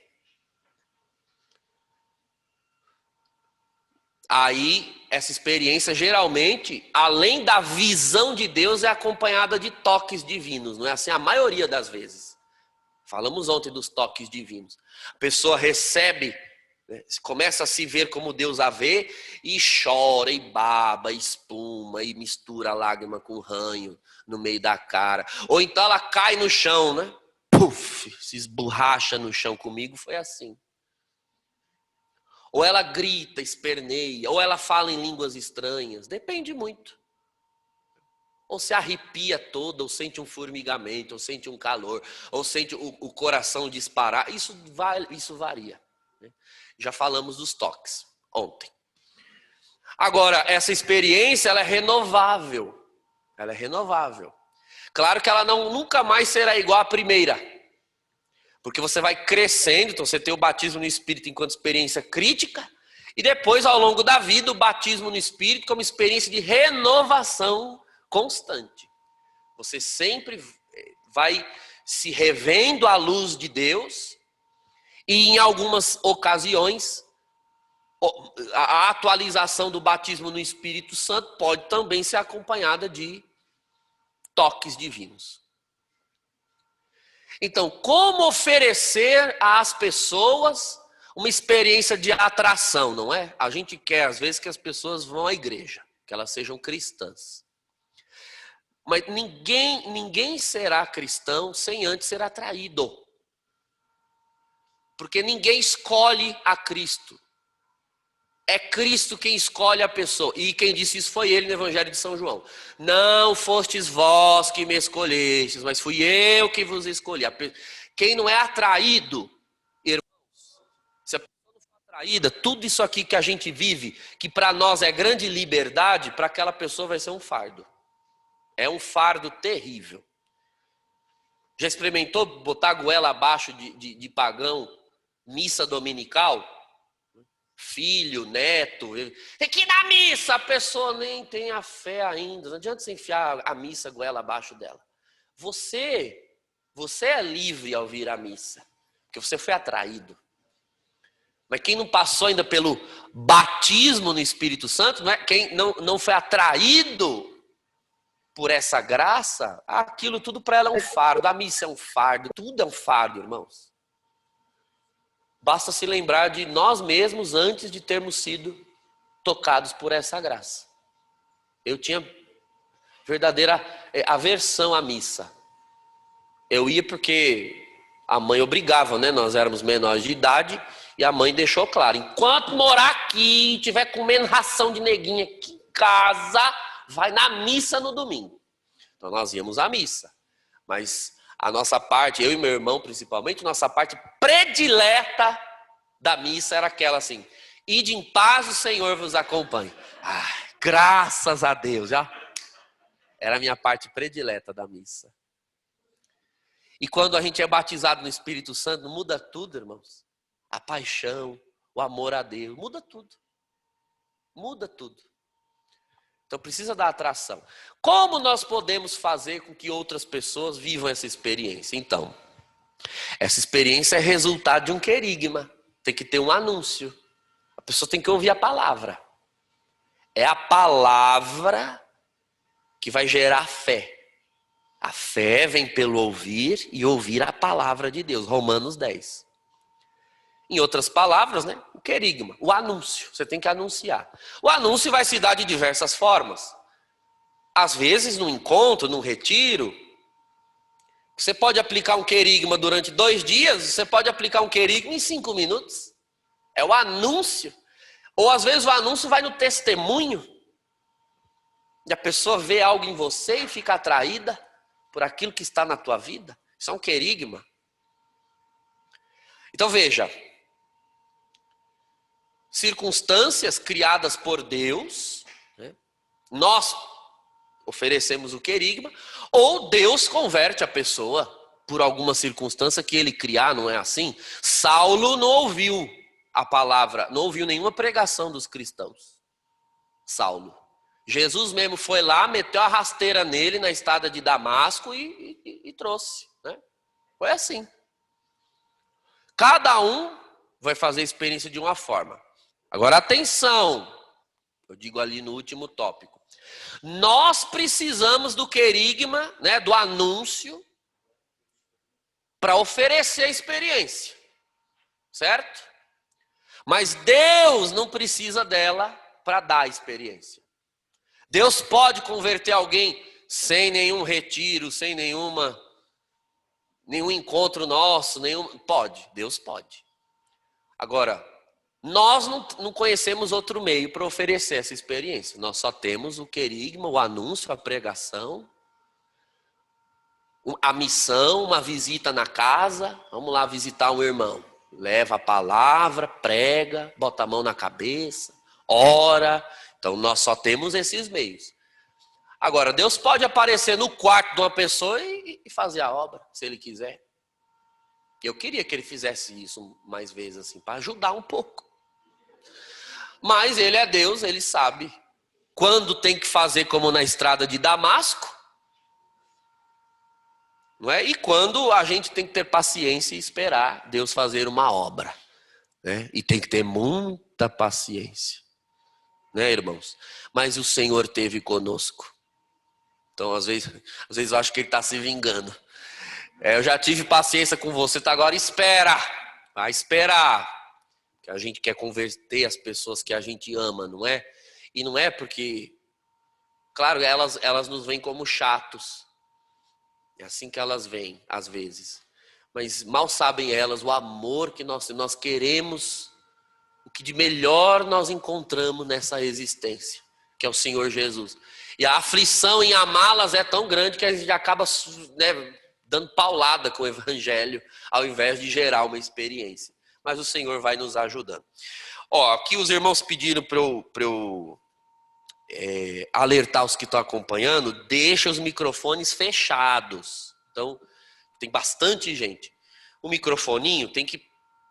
aí essa experiência geralmente, além da visão de Deus, é acompanhada de toques divinos. Não é assim? A maioria das vezes. Falamos ontem dos toques divinos. A pessoa recebe, começa a se ver como Deus a vê e chora, e baba, e espuma, e mistura lágrima com ranho no meio da cara. Ou então ela cai no chão, né? Puf, se esborracha no chão. Comigo foi assim. Ou ela grita, esperneia, ou ela fala em línguas estranhas. Depende muito. ou se arrepia toda, ou sente um formigamento, ou sente um calor, ou sente o coração disparar. Isso varia, né? Já falamos dos toques ontem. Agora, essa experiência, ela é renovável. Ela é renovável. Claro que ela nunca mais será igual à primeira. Porque você vai crescendo, então você tem o batismo no Espírito enquanto experiência crítica, e depois, ao longo da vida, o batismo no Espírito como experiência de renovação constante. Você sempre vai se revendo à luz de Deus, e em algumas ocasiões, a atualização do batismo no Espírito Santo pode também ser acompanhada de toques divinos. Então, como oferecer às pessoas uma experiência de atração, não é? A gente quer, às vezes, que as pessoas vão à igreja, que elas sejam cristãs. Mas ninguém será cristão sem antes ser atraído. Porque ninguém escolhe a Cristo. É Cristo quem escolhe a pessoa. E quem disse isso foi ele no Evangelho de São João. Não fostes vós que me escolhestes, mas fui eu que vos escolhi. Quem não é atraído, irmãos, se a pessoa não for atraída, tudo isso aqui que a gente vive, que para nós é grande liberdade, para aquela pessoa vai ser um fardo. É um fardo terrível. Já experimentou botar a goela abaixo de pagão, missa dominical? Filho, neto, tem que ir na missa, a pessoa nem tem a fé ainda, não adianta você enfiar a missa goela abaixo dela. Você é livre ao vir à missa, porque você foi atraído. Mas quem não passou ainda pelo batismo no Espírito Santo, não é? Quem não foi atraído por essa graça, aquilo tudo para ela é um fardo, a missa é um fardo, tudo é um fardo, irmãos. Basta se lembrar de nós mesmos antes de termos sido tocados por essa graça. Eu tinha verdadeira aversão à missa. Eu ia porque a mãe obrigava, né? Nós éramos menores de idade e a mãe deixou claro: enquanto morar aqui e estiver comendo ração de neguinha aqui em casa, vai na missa no domingo. Então nós íamos à missa. Mas a nossa parte, eu e meu irmão principalmente, nossa parte predileta da missa era aquela assim: ide em paz, o Senhor vos acompanhe. Graças a Deus, já. Era a minha parte predileta da missa. E quando a gente é batizado no Espírito Santo, muda tudo, irmãos. A paixão, o amor a Deus, muda tudo. Muda tudo. Então precisa da atração. Como nós podemos fazer com que outras pessoas vivam essa experiência? Então, essa experiência é resultado de um querigma. Tem que ter um anúncio. A pessoa tem que ouvir a palavra. É a palavra que vai gerar fé. A fé vem pelo ouvir e ouvir a palavra de Deus. Romanos 10. Em outras palavras, né? O querigma, o anúncio. Você tem que anunciar. O anúncio vai se dar de diversas formas. Às vezes, num encontro, num retiro, você pode aplicar um querigma durante 2 dias, você pode aplicar um querigma em 5 minutos. É o anúncio. Ou às vezes o anúncio vai no testemunho. E a pessoa vê algo em você e fica atraída por aquilo que está na tua vida. Isso é um querigma. Então veja. Circunstâncias criadas por Deus, né? Nós oferecemos o querigma, ou Deus converte a pessoa por alguma circunstância que ele criar, não é assim? Saulo não ouviu a palavra, não ouviu nenhuma pregação dos cristãos. Saulo. Jesus mesmo foi lá, meteu a rasteira nele na estrada de Damasco e trouxe, né? Foi assim. Cada um vai fazer a experiência de uma forma. Agora atenção, eu digo ali no último tópico. Nós precisamos do querigma, né, do anúncio, para oferecer a experiência, certo? Mas Deus não precisa dela para dar a experiência. Deus pode converter alguém sem nenhum retiro, sem nenhum encontro nosso, pode, Deus pode. Agora, Nós não conhecemos outro meio para oferecer essa experiência. Nós só temos o querigma, o anúncio, a pregação, a missão, uma visita na casa. Vamos lá visitar um irmão. Leva a palavra, prega, bota a mão na cabeça, ora. Então nós só temos esses meios. Agora, Deus pode aparecer no quarto de uma pessoa e fazer a obra, se Ele quiser. Eu queria que Ele fizesse isso mais vezes, assim, para ajudar um pouco. Mas Ele é Deus, Ele sabe quando tem que fazer, como na estrada de Damasco, não é? E quando a gente tem que ter paciência e esperar Deus fazer uma obra, né? E tem que ter muita paciência, né, irmãos? Mas o Senhor teve conosco. Então, às vezes eu acho que Ele está se vingando. Eu já tive paciência com você, tá? Agora espera. Vai esperar. Que a gente quer converter as pessoas que a gente ama, não é? E não é porque, claro, elas nos veem como chatos. É assim que elas veem, às vezes. Mas mal sabem elas o amor que nós queremos, o que de melhor nós encontramos nessa existência, que é o Senhor Jesus. E a aflição em amá-las é tão grande que a gente acaba, né, dando paulada com o evangelho, ao invés de gerar uma experiência. Mas o Senhor vai nos ajudando. Aqui os irmãos pediram para eu alertar os que estão acompanhando, deixa os microfones fechados. Então, tem bastante gente. O microfoninho tem que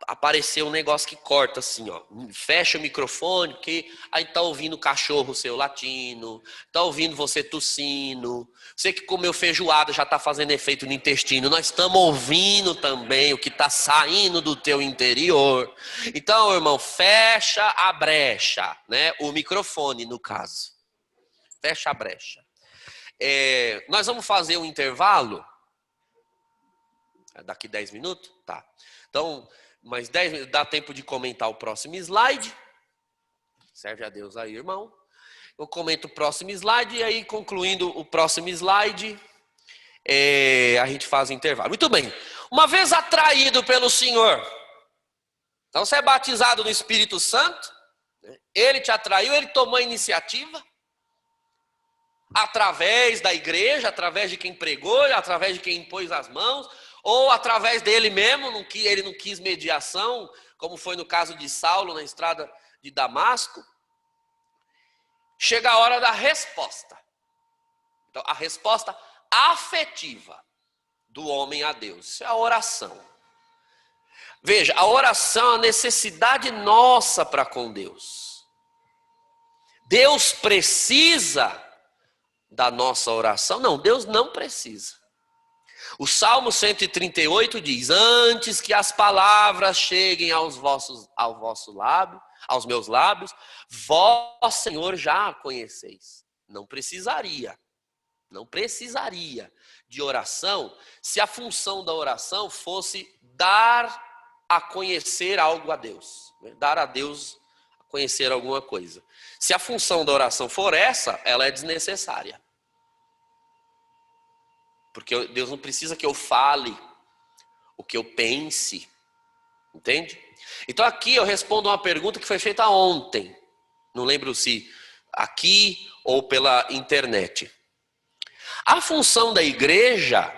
aparecer um negócio que corta assim, ó. Fecha o microfone, porque aí tá ouvindo o cachorro seu latindo, tá ouvindo você tossindo. Você que comeu feijoada já tá fazendo efeito no intestino. Nós estamos ouvindo também o que tá saindo do teu interior. Então, irmão, fecha a brecha, né? O microfone, no caso. Fecha a brecha. Nós vamos fazer um intervalo. Daqui 10 minutos? Tá. Então, mais 10 minutos, dá tempo de comentar o próximo slide. Serve a Deus aí, irmão. Eu comento o próximo slide e aí, concluindo o próximo slide, a gente faz o intervalo. Muito bem. Uma vez atraído pelo Senhor, então você é batizado no Espírito Santo, né? Ele te atraiu, Ele tomou a iniciativa, através da igreja, através de quem pregou, através de quem impôs as mãos, ou através dele mesmo, ele não quis mediação, como foi no caso de Saulo na estrada de Damasco. Chega a hora da resposta. Então, a resposta afetiva do homem a Deus, isso é a oração. Veja, a oração é a necessidade nossa para com Deus. Deus precisa da nossa oração? Não, Deus não precisa. O Salmo 138 diz: antes que as palavras cheguem aos meus lábios, vós, Senhor, já a conheceis. Não precisaria de oração se a função da oração fosse dar a conhecer algo a Deus, né? Dar a Deus a conhecer alguma coisa. Se a função da oração for essa, ela é desnecessária. Porque Deus não precisa que eu fale o que eu pense, entende? Então aqui eu respondo uma pergunta que foi feita ontem, não lembro se aqui ou pela internet. A função da igreja,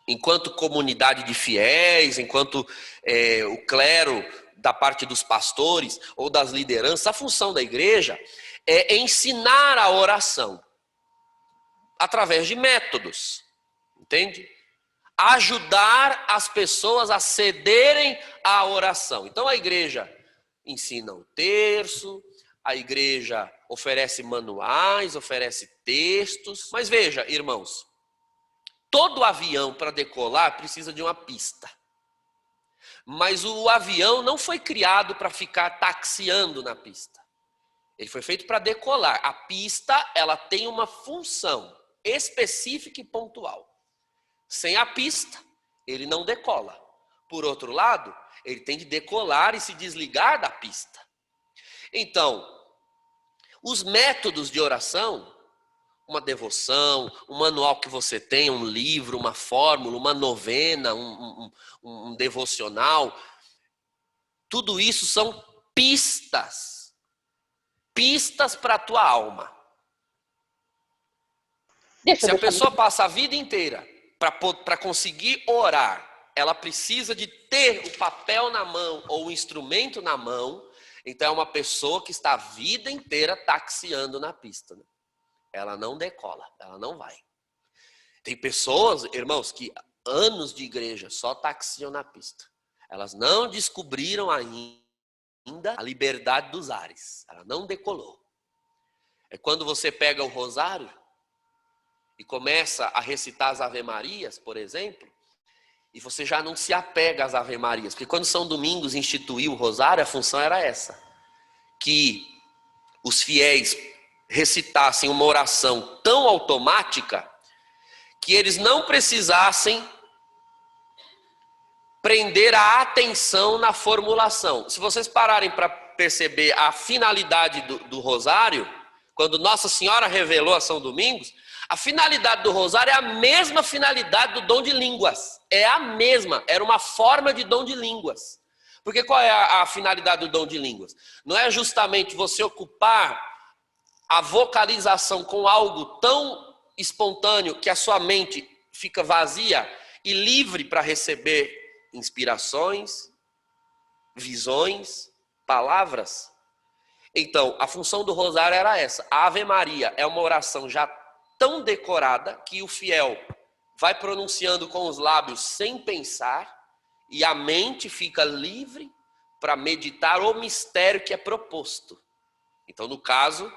enquanto comunidade de fiéis, enquanto o clero da parte dos pastores ou das lideranças, a função da igreja é ensinar a oração através de métodos. Entende? Ajudar as pessoas a cederem à oração. Então a igreja ensina o terço, a igreja oferece manuais, oferece textos. Mas veja, irmãos, todo avião para decolar precisa de uma pista. Mas o avião não foi criado para ficar taxiando na pista. Ele foi feito para decolar. A pista, ela tem uma função específica e pontual. Sem a pista, ele não decola. Por outro lado, ele tem de decolar e se desligar da pista. Então, os métodos de oração, uma devoção, um manual que você tem, um livro, uma fórmula, uma novena, um devocional, tudo isso são pistas. Pistas para a tua alma. Se a pessoa passa a vida inteira para conseguir orar, ela precisa de ter o papel na mão ou o instrumento na mão, então é uma pessoa que está a vida inteira taxiando na pista. Né? Ela não decola, ela não vai. Tem pessoas, irmãos, que anos de igreja só taxiam na pista. Elas não descobriram ainda a liberdade dos ares. Ela não decolou. É quando você pega o rosário e começa a recitar as Ave-Marias, por exemplo, e você já não se apega às Ave-Marias. Porque quando São Domingos instituiu o rosário, a função era essa. Que os fiéis recitassem uma oração tão automática que eles não precisassem prender a atenção na formulação. Se vocês pararem para perceber a finalidade do rosário, quando Nossa Senhora revelou a São Domingos, a finalidade do rosário é a mesma finalidade do dom de línguas. É a mesma, era uma forma de dom de línguas. Porque qual é a finalidade do dom de línguas? Não é justamente você ocupar a vocalização com algo tão espontâneo que a sua mente fica vazia e livre para receber inspirações, visões, palavras. Então, a função do rosário era essa. A Ave Maria é uma oração já tão decorada que o fiel vai pronunciando com os lábios sem pensar e a mente fica livre para meditar o mistério que é proposto. Então, no caso,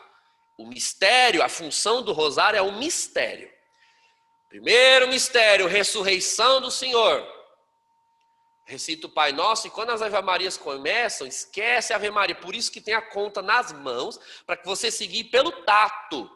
o mistério, a função do rosário é um mistério. Primeiro mistério, ressurreição do Senhor. Recita o Pai Nosso e quando as Ave-Marias começam, esquece a Ave Maria. Por isso que tem a conta nas mãos, para que você seguir pelo tato,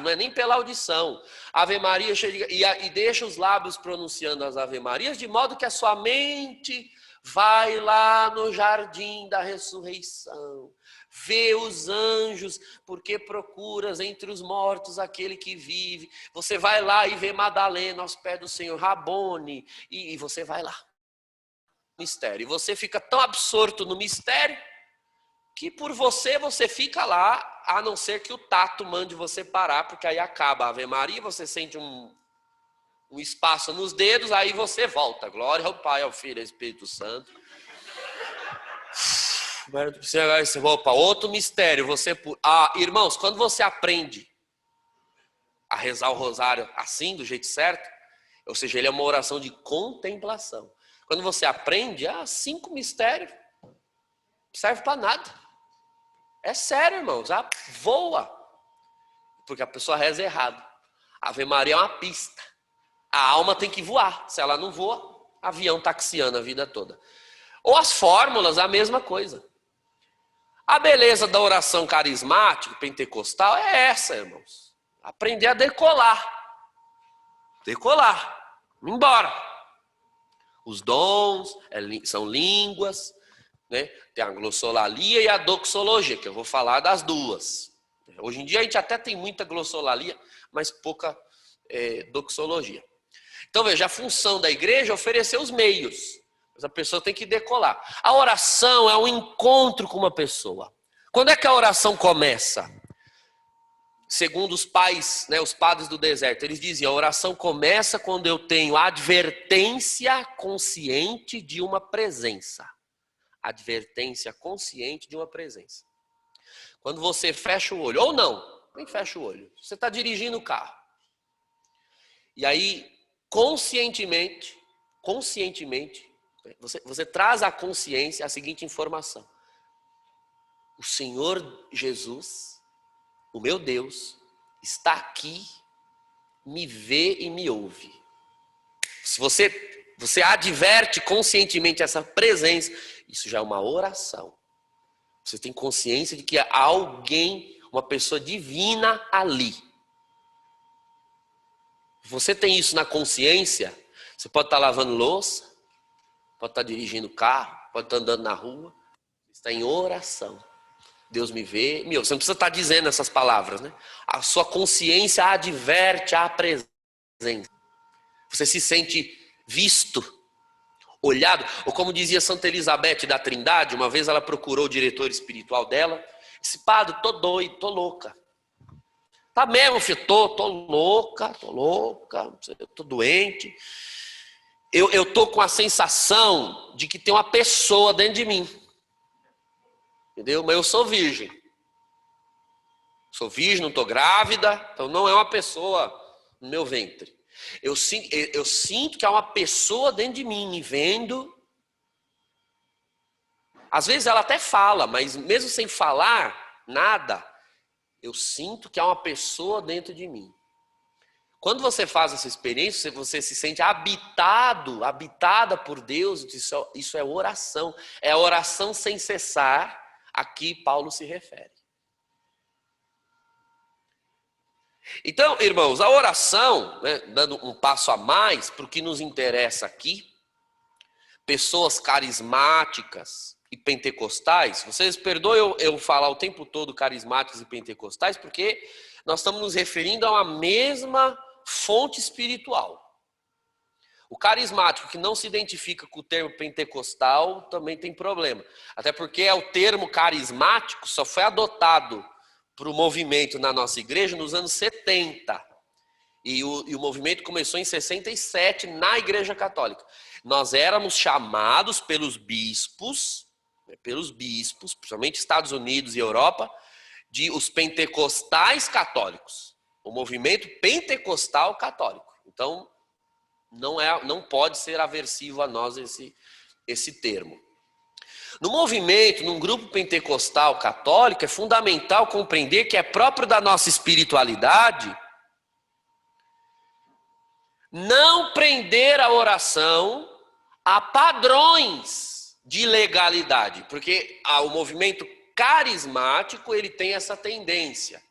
não é nem pela audição. Ave Maria chega e deixa os lábios pronunciando as Ave Marias, de modo que a sua mente vai lá no jardim da ressurreição. Vê os anjos, porque procuras entre os mortos aquele que vive. Você vai lá e vê Madalena aos pés do Senhor, Rabone, e você vai lá. Mistério. E você fica tão absorto no mistério que por você fica lá, a não ser que o tato mande você parar, porque aí acaba a Ave Maria, você sente um espaço nos dedos, aí você volta. Glória ao Pai, ao Filho e ao Espírito Santo. Você vai para outro mistério. Irmãos, quando você aprende a rezar o rosário assim, do jeito certo, ou seja, ele é uma oração de contemplação. Quando você aprende, 5 mistérios, não serve para nada. É sério, irmãos, voa. Porque a pessoa reza errado. A Ave Maria é uma pista. A alma tem que voar. Se ela não voa, avião taxiando a vida toda. Ou as fórmulas, a mesma coisa. A beleza da oração carismática, pentecostal, é essa, irmãos. Aprender a decolar. Decolar. Embora. Os dons são línguas, né? Tem a glossolalia e a doxologia, que eu vou falar das duas. Hoje em dia a gente até tem muita glossolalia, mas pouca doxologia. Então veja, a função da igreja é oferecer os meios, mas a pessoa tem que decolar. A oração é um encontro com uma pessoa. Quando é que a oração começa? Segundo os pais, né, os padres do deserto, eles diziam, a oração começa quando eu tenho advertência consciente de uma presença. Advertência consciente de uma presença. Quando você fecha o olho, ou não, nem fecha o olho. Você está dirigindo o carro. E aí, conscientemente, você traz à consciência a seguinte informação. O Senhor Jesus, o meu Deus, está aqui, me vê e me ouve. Se você adverte conscientemente essa presença, isso já é uma oração. Você tem consciência de que há alguém, uma pessoa divina ali. Você tem isso na consciência, você pode estar lavando louça, pode estar dirigindo carro, pode estar andando na rua, está em oração. Deus me vê, você não precisa estar dizendo essas palavras, né? A sua consciência adverte a presença. Você se sente visto, olhado, ou como dizia Santa Elizabeth da Trindade, uma vez ela procurou o diretor espiritual dela, disse: padre, tô doido, tô louca. Tá mesmo, filho, tô louca, tô doente. Eu tô com a sensação de que tem uma pessoa dentro de mim. Entendeu? Mas eu sou virgem. Sou virgem, não tô grávida, então não é uma pessoa no meu ventre. Eu sinto que há uma pessoa dentro de mim me vendo. Às vezes ela até fala, mas mesmo sem falar nada, eu sinto que há uma pessoa dentro de mim. Quando você faz essa experiência, você se sente habitada por Deus, isso é oração. É a oração sem cessar, aqui Paulo se refere. Então, irmãos, a oração, né, dando um passo a mais para o que nos interessa aqui, pessoas carismáticas e pentecostais, vocês perdoem eu falar o tempo todo carismáticos e pentecostais, porque nós estamos nos referindo a uma mesma fonte espiritual. O carismático que não se identifica com o termo pentecostal também tem problema. Até porque o termo carismático só foi adotado para o movimento na nossa igreja nos anos 70. E o movimento começou em 67 na Igreja Católica. Nós éramos chamados pelos bispos, principalmente Estados Unidos e Europa, de os pentecostais católicos. O movimento pentecostal católico. Então, não pode ser aversivo a nós esse termo. No movimento, num grupo pentecostal católico, é fundamental compreender que é próprio da nossa espiritualidade não prender a oração a padrões de legalidade, porque o movimento carismático ele tem essa tendência.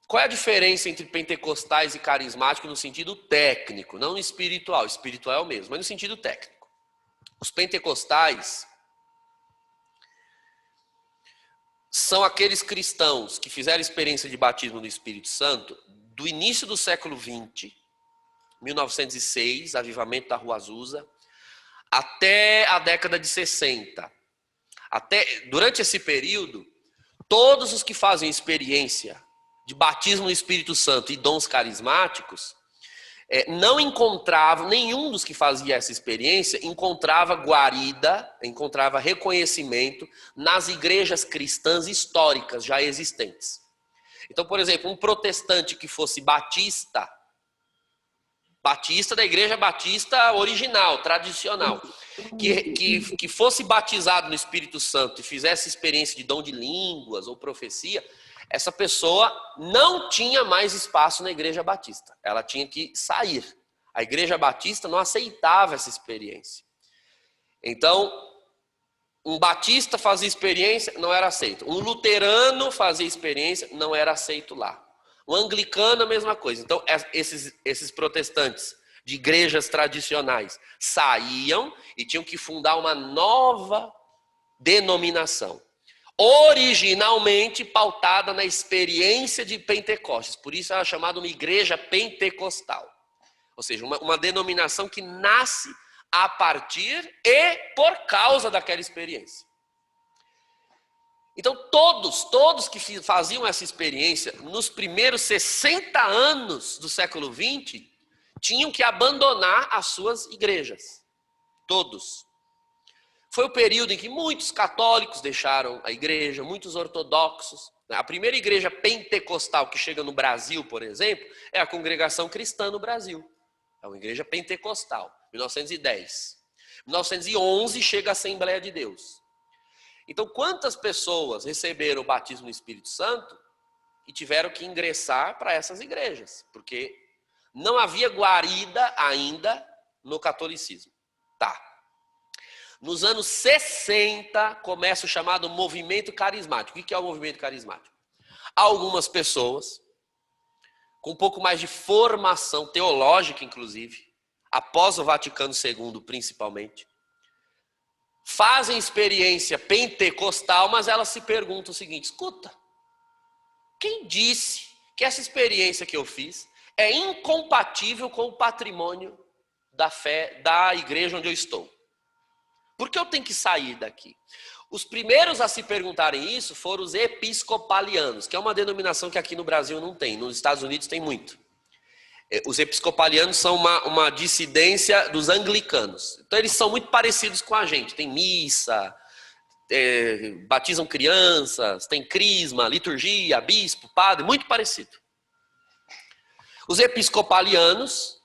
Qual é a diferença entre pentecostais e carismáticos no sentido técnico, não no espiritual? O espiritual é o mesmo, mas no sentido técnico. Os pentecostais são aqueles cristãos que fizeram experiência de batismo no Espírito Santo do início do século XX, 1906, avivamento da Rua Azusa, até a década de 60. Durante esse período, todos os que fazem experiência de batismo no Espírito Santo e dons carismáticos, não encontravam, nenhum dos que fazia essa experiência encontrava guarida, encontrava reconhecimento nas igrejas cristãs históricas já existentes. Então, por exemplo, um protestante que fosse batista da igreja batista original, tradicional, que fosse batizado no Espírito Santo e fizesse experiência de dom de línguas ou profecia, essa pessoa não tinha mais espaço na igreja batista. Ela tinha que sair. A igreja batista não aceitava essa experiência. Então, um batista fazia experiência, não era aceito. Um luterano fazia experiência, não era aceito lá. Um anglicano, a mesma coisa. Então, esses protestantes de igrejas tradicionais saíam e tinham que fundar uma nova denominação. Originalmente pautada na experiência de Pentecostes. Por isso ela é chamada uma igreja pentecostal. Ou seja, uma denominação que nasce a partir e por causa daquela experiência. Então todos que faziam essa experiência nos primeiros 60 anos do século XX tinham que abandonar as suas igrejas. Todos. Foi o período em que muitos católicos deixaram a igreja, muitos ortodoxos. A primeira igreja pentecostal que chega no Brasil, por exemplo, é a Congregação Cristã no Brasil. É uma igreja pentecostal, 1910. 1911 chega a Assembleia de Deus. Então, quantas pessoas receberam o batismo no Espírito Santo e tiveram que ingressar para essas igrejas? Porque não havia guarida ainda no catolicismo. Tá. Nos anos 60, começa o chamado movimento carismático. O que é o movimento carismático? Algumas pessoas, com um pouco mais de formação teológica, inclusive, após o Vaticano II, principalmente, fazem experiência pentecostal, mas elas se perguntam o seguinte: escuta, quem disse que essa experiência que eu fiz é incompatível com o patrimônio da fé da igreja onde eu estou? Por que eu tenho que sair daqui? Os primeiros a se perguntarem isso foram os episcopalianos, que é uma denominação que aqui no Brasil não tem, nos Estados Unidos tem muito. Os episcopalianos são uma dissidência dos anglicanos. Então eles são muito parecidos com a gente. Tem missa, batizam crianças, tem crisma, liturgia, bispo, padre, muito parecido. Os episcopalianos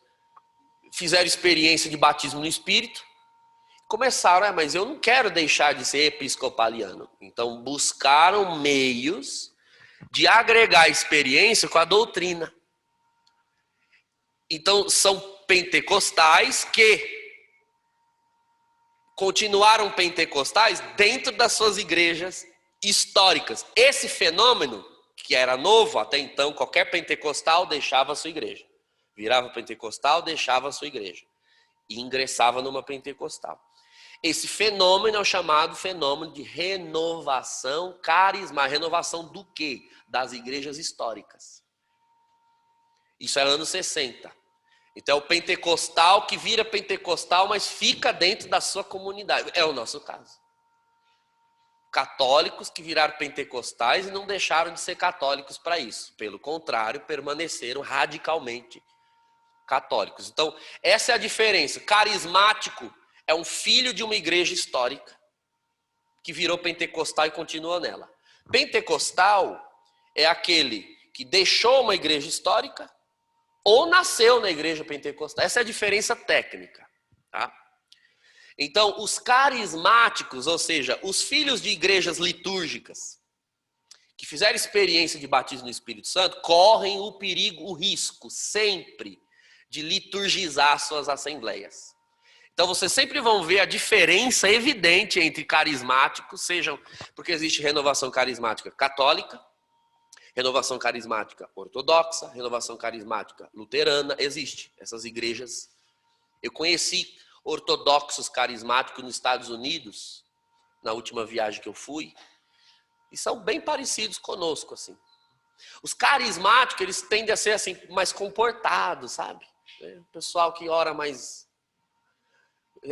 fizeram experiência de batismo no Espírito, começaram, mas eu não quero deixar de ser episcopaliano. Então buscaram meios de agregar experiência com a doutrina. Então são pentecostais que continuaram pentecostais dentro das suas igrejas históricas. Esse fenômeno, que era novo até então, qualquer pentecostal deixava a sua igreja. Virava pentecostal, deixava a sua igreja. E ingressava numa pentecostal. Esse fenômeno é o chamado fenômeno de renovação carismática. Renovação do quê? Das igrejas históricas. Isso é anos 60. Então é o pentecostal que vira pentecostal, mas fica dentro da sua comunidade. É o nosso caso. Católicos que viraram pentecostais e não deixaram de ser católicos para isso. Pelo contrário, permaneceram radicalmente católicos. Então, essa é a diferença. Carismático é um filho de uma igreja histórica que virou pentecostal e continua nela. Pentecostal é aquele que deixou uma igreja histórica ou nasceu na igreja pentecostal. Essa é a diferença técnica, tá? Então, os carismáticos, ou seja, os filhos de igrejas litúrgicas, que fizeram experiência de batismo no Espírito Santo, correm o perigo, o risco, sempre, de liturgizar suas assembleias. Então, vocês sempre vão ver a diferença evidente entre carismáticos, sejam, porque existe renovação carismática católica, renovação carismática ortodoxa, renovação carismática luterana, existe essas igrejas. Eu conheci ortodoxos carismáticos nos Estados Unidos, na última viagem que eu fui, e são bem parecidos conosco, assim. Os carismáticos, eles tendem a ser assim, mais comportados, sabe? O pessoal que ora mais...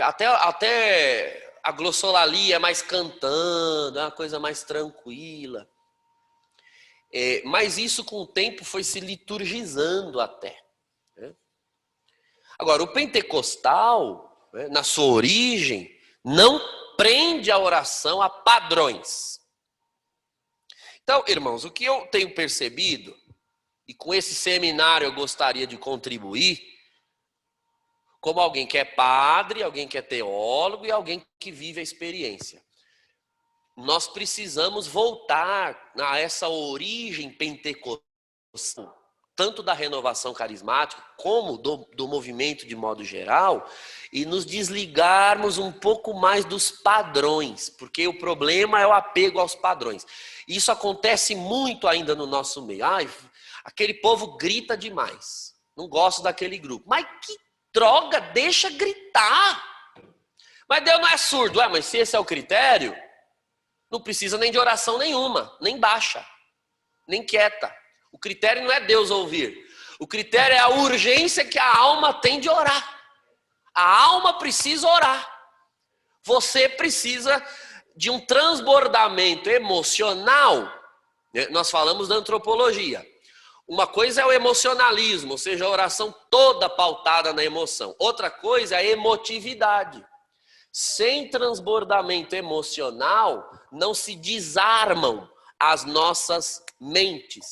Até a glossolalia é mais cantando, é uma coisa mais tranquila. Mas isso com o tempo foi se liturgizando até. Né? Agora, o pentecostal, né, na sua origem, não prende a oração a padrões. Então, irmãos, o que eu tenho percebido, e com esse seminário eu gostaria de contribuir, como alguém que é padre, alguém que é teólogo e alguém que vive a experiência. Nós precisamos voltar a essa origem pentecostal, tanto da renovação carismática, como do movimento de modo geral, e nos desligarmos um pouco mais dos padrões, porque o problema é o apego aos padrões. Isso acontece muito ainda no nosso meio. Aquele povo grita demais, não gosto daquele grupo. Mas que droga, deixa gritar. Mas Deus não é surdo. Mas se esse é o critério... Não precisa nem de oração nenhuma, nem baixa, nem quieta. O critério não é Deus ouvir. O critério é a urgência que a alma tem de orar. A alma precisa orar. Você precisa de um transbordamento emocional. Nós falamos da antropologia. Uma coisa é o emocionalismo, ou seja, a oração toda pautada na emoção. Outra coisa é a emotividade. Sem transbordamento emocional, não se desarmam as nossas mentes,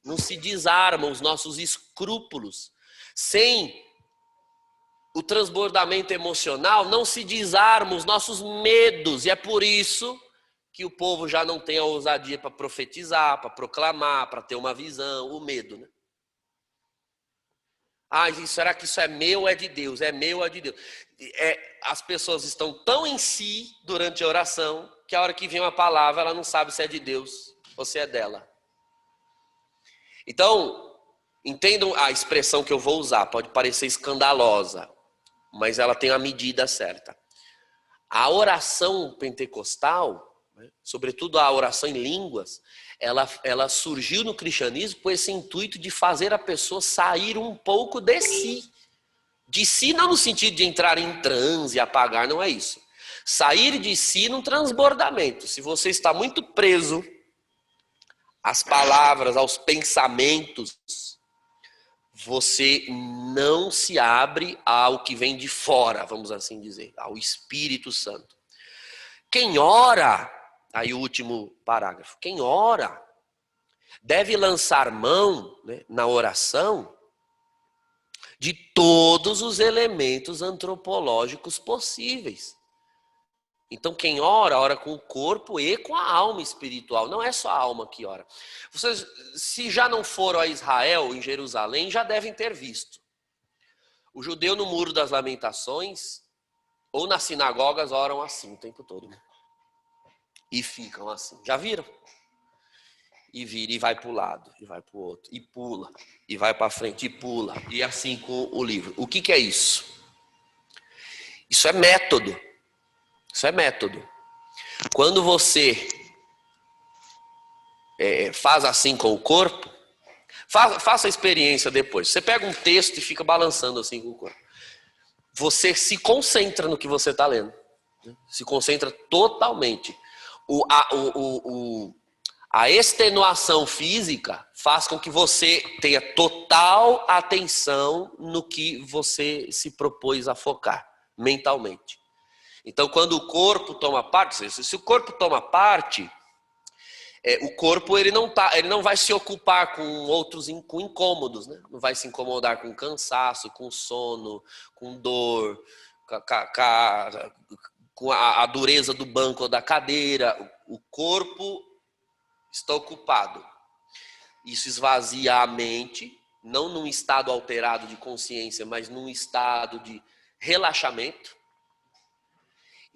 não se desarmam os nossos escrúpulos. Sem o transbordamento emocional, não se desarmam os nossos medos. E é por isso que o povo já não tem a ousadia para profetizar, para proclamar, para ter uma visão, o medo, né? Será que isso é meu ou é de Deus? É meu ou é de Deus? As pessoas estão tão em si durante a oração que a hora que vem uma palavra ela não sabe se é de Deus ou se é dela. Então, entendam a expressão que eu vou usar, pode parecer escandalosa, mas ela tem a medida certa. A oração pentecostal, sobretudo a oração em línguas, ela surgiu no cristianismo com esse intuito de fazer a pessoa sair um pouco de si. De si não no sentido de entrar em transe, apagar, não é isso. Sair de si num transbordamento. Se você está muito preso às palavras, aos pensamentos, você não se abre ao que vem de fora, vamos assim dizer, ao Espírito Santo. Quem ora, aí o último parágrafo, quem ora deve lançar mão, né, na oração de todos os elementos antropológicos possíveis. Então quem ora, ora com o corpo e com a alma espiritual. Não é só a alma que ora. Vocês, se já não foram a Israel, em Jerusalém, já devem ter visto. O judeu no Muro das Lamentações, ou nas sinagogas, oram assim o tempo todo. E ficam assim. Já viram? E vira e vai para o lado, e vai para o outro, e pula, e vai para frente, e pula. E assim com o livro. O que é isso? Isso é método. Isso é método. Quando você faz assim com o corpo, faça a experiência depois. Você pega um texto e fica balançando assim com o corpo. Você se concentra no que você está lendo. Se concentra totalmente. A extenuação física faz com que você tenha total atenção no que você se propôs a focar mentalmente. Então, quando o corpo toma parte, se o corpo toma parte, o corpo ele não vai se ocupar com incômodos, né? Não vai se incomodar com cansaço, com sono, com dor, com a dureza do banco ou da cadeira. O corpo está ocupado. Isso esvazia a mente, não num estado alterado de consciência, mas num estado de relaxamento.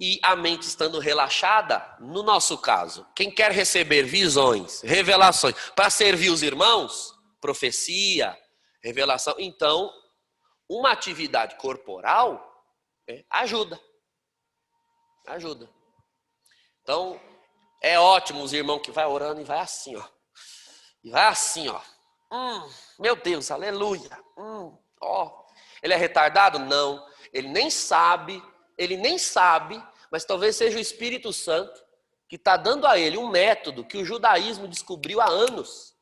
E a mente estando relaxada, no nosso caso, quem quer receber visões, revelações, para servir os irmãos, profecia, revelação, então, uma atividade corporal ajuda. Ajuda. Então, é ótimo os irmãos que vai orando e vai assim, ó. E vai assim, ó. Meu Deus, aleluia. Ó. Ele é retardado? Não. Ele nem sabe, mas talvez seja o Espírito Santo que está dando a ele um método que o judaísmo descobriu há anos.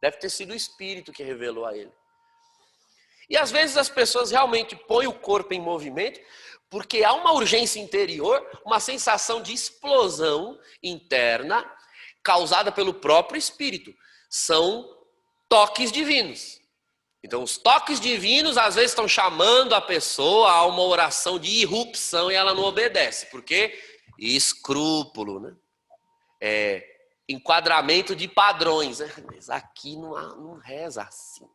Deve ter sido o Espírito que revelou a ele. E às vezes as pessoas realmente põem o corpo em movimento porque há uma urgência interior, uma sensação de explosão interna causada pelo próprio Espírito. São toques divinos. Então os toques divinos às vezes estão chamando a pessoa a uma oração de irrupção e ela não obedece. Por quê? Escrúpulo, né? Enquadramento de padrões, né? Mas aqui não reza assim.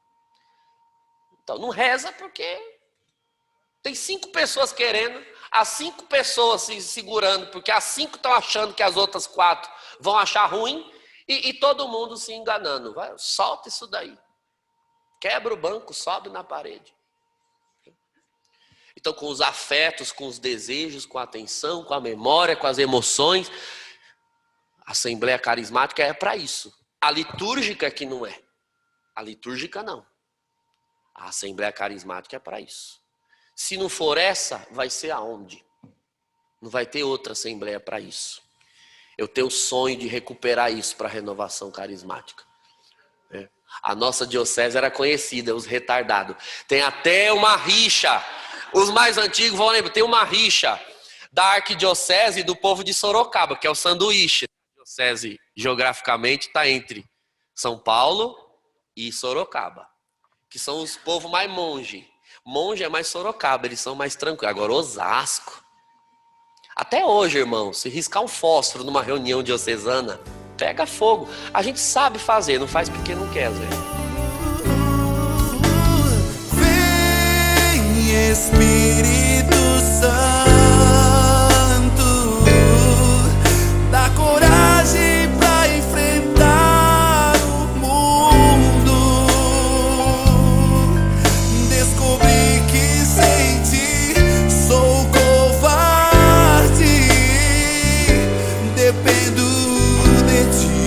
Então não reza porque tem 5 pessoas querendo, as 5 pessoas se segurando, porque as 5 estão achando que as outras 4 vão achar ruim e todo mundo se enganando. Vai, solta isso daí. Quebra o banco, sobe na parede. Então, com os afetos, com os desejos, com a atenção, com a memória, com as emoções, a Assembleia Carismática é para isso. A litúrgica que não é. A litúrgica não. A Assembleia Carismática é para isso. Se não for essa, vai ser aonde? Não vai ter outra Assembleia para isso. Eu tenho o sonho de recuperar isso para a renovação carismática. A nossa diocese era conhecida, os retardados. Tem até uma rixa. Os mais antigos vão lembrar. Tem uma rixa da arquidiocese e do povo de Sorocaba, que é o sanduíche. A diocese, geograficamente, está entre São Paulo e Sorocaba, que são os povos mais monge. Monge é mais Sorocaba, eles são mais tranquilos. Agora, Osasco. Até hoje, irmão, se riscar um fósforo numa reunião diocesana, pega fogo. A gente sabe fazer, não faz porque não quer, Zé. Vem, Espírito Santo, dá coragem pra enfrentar o mundo. Descobri que sem ti sou covarde, dependo de ti.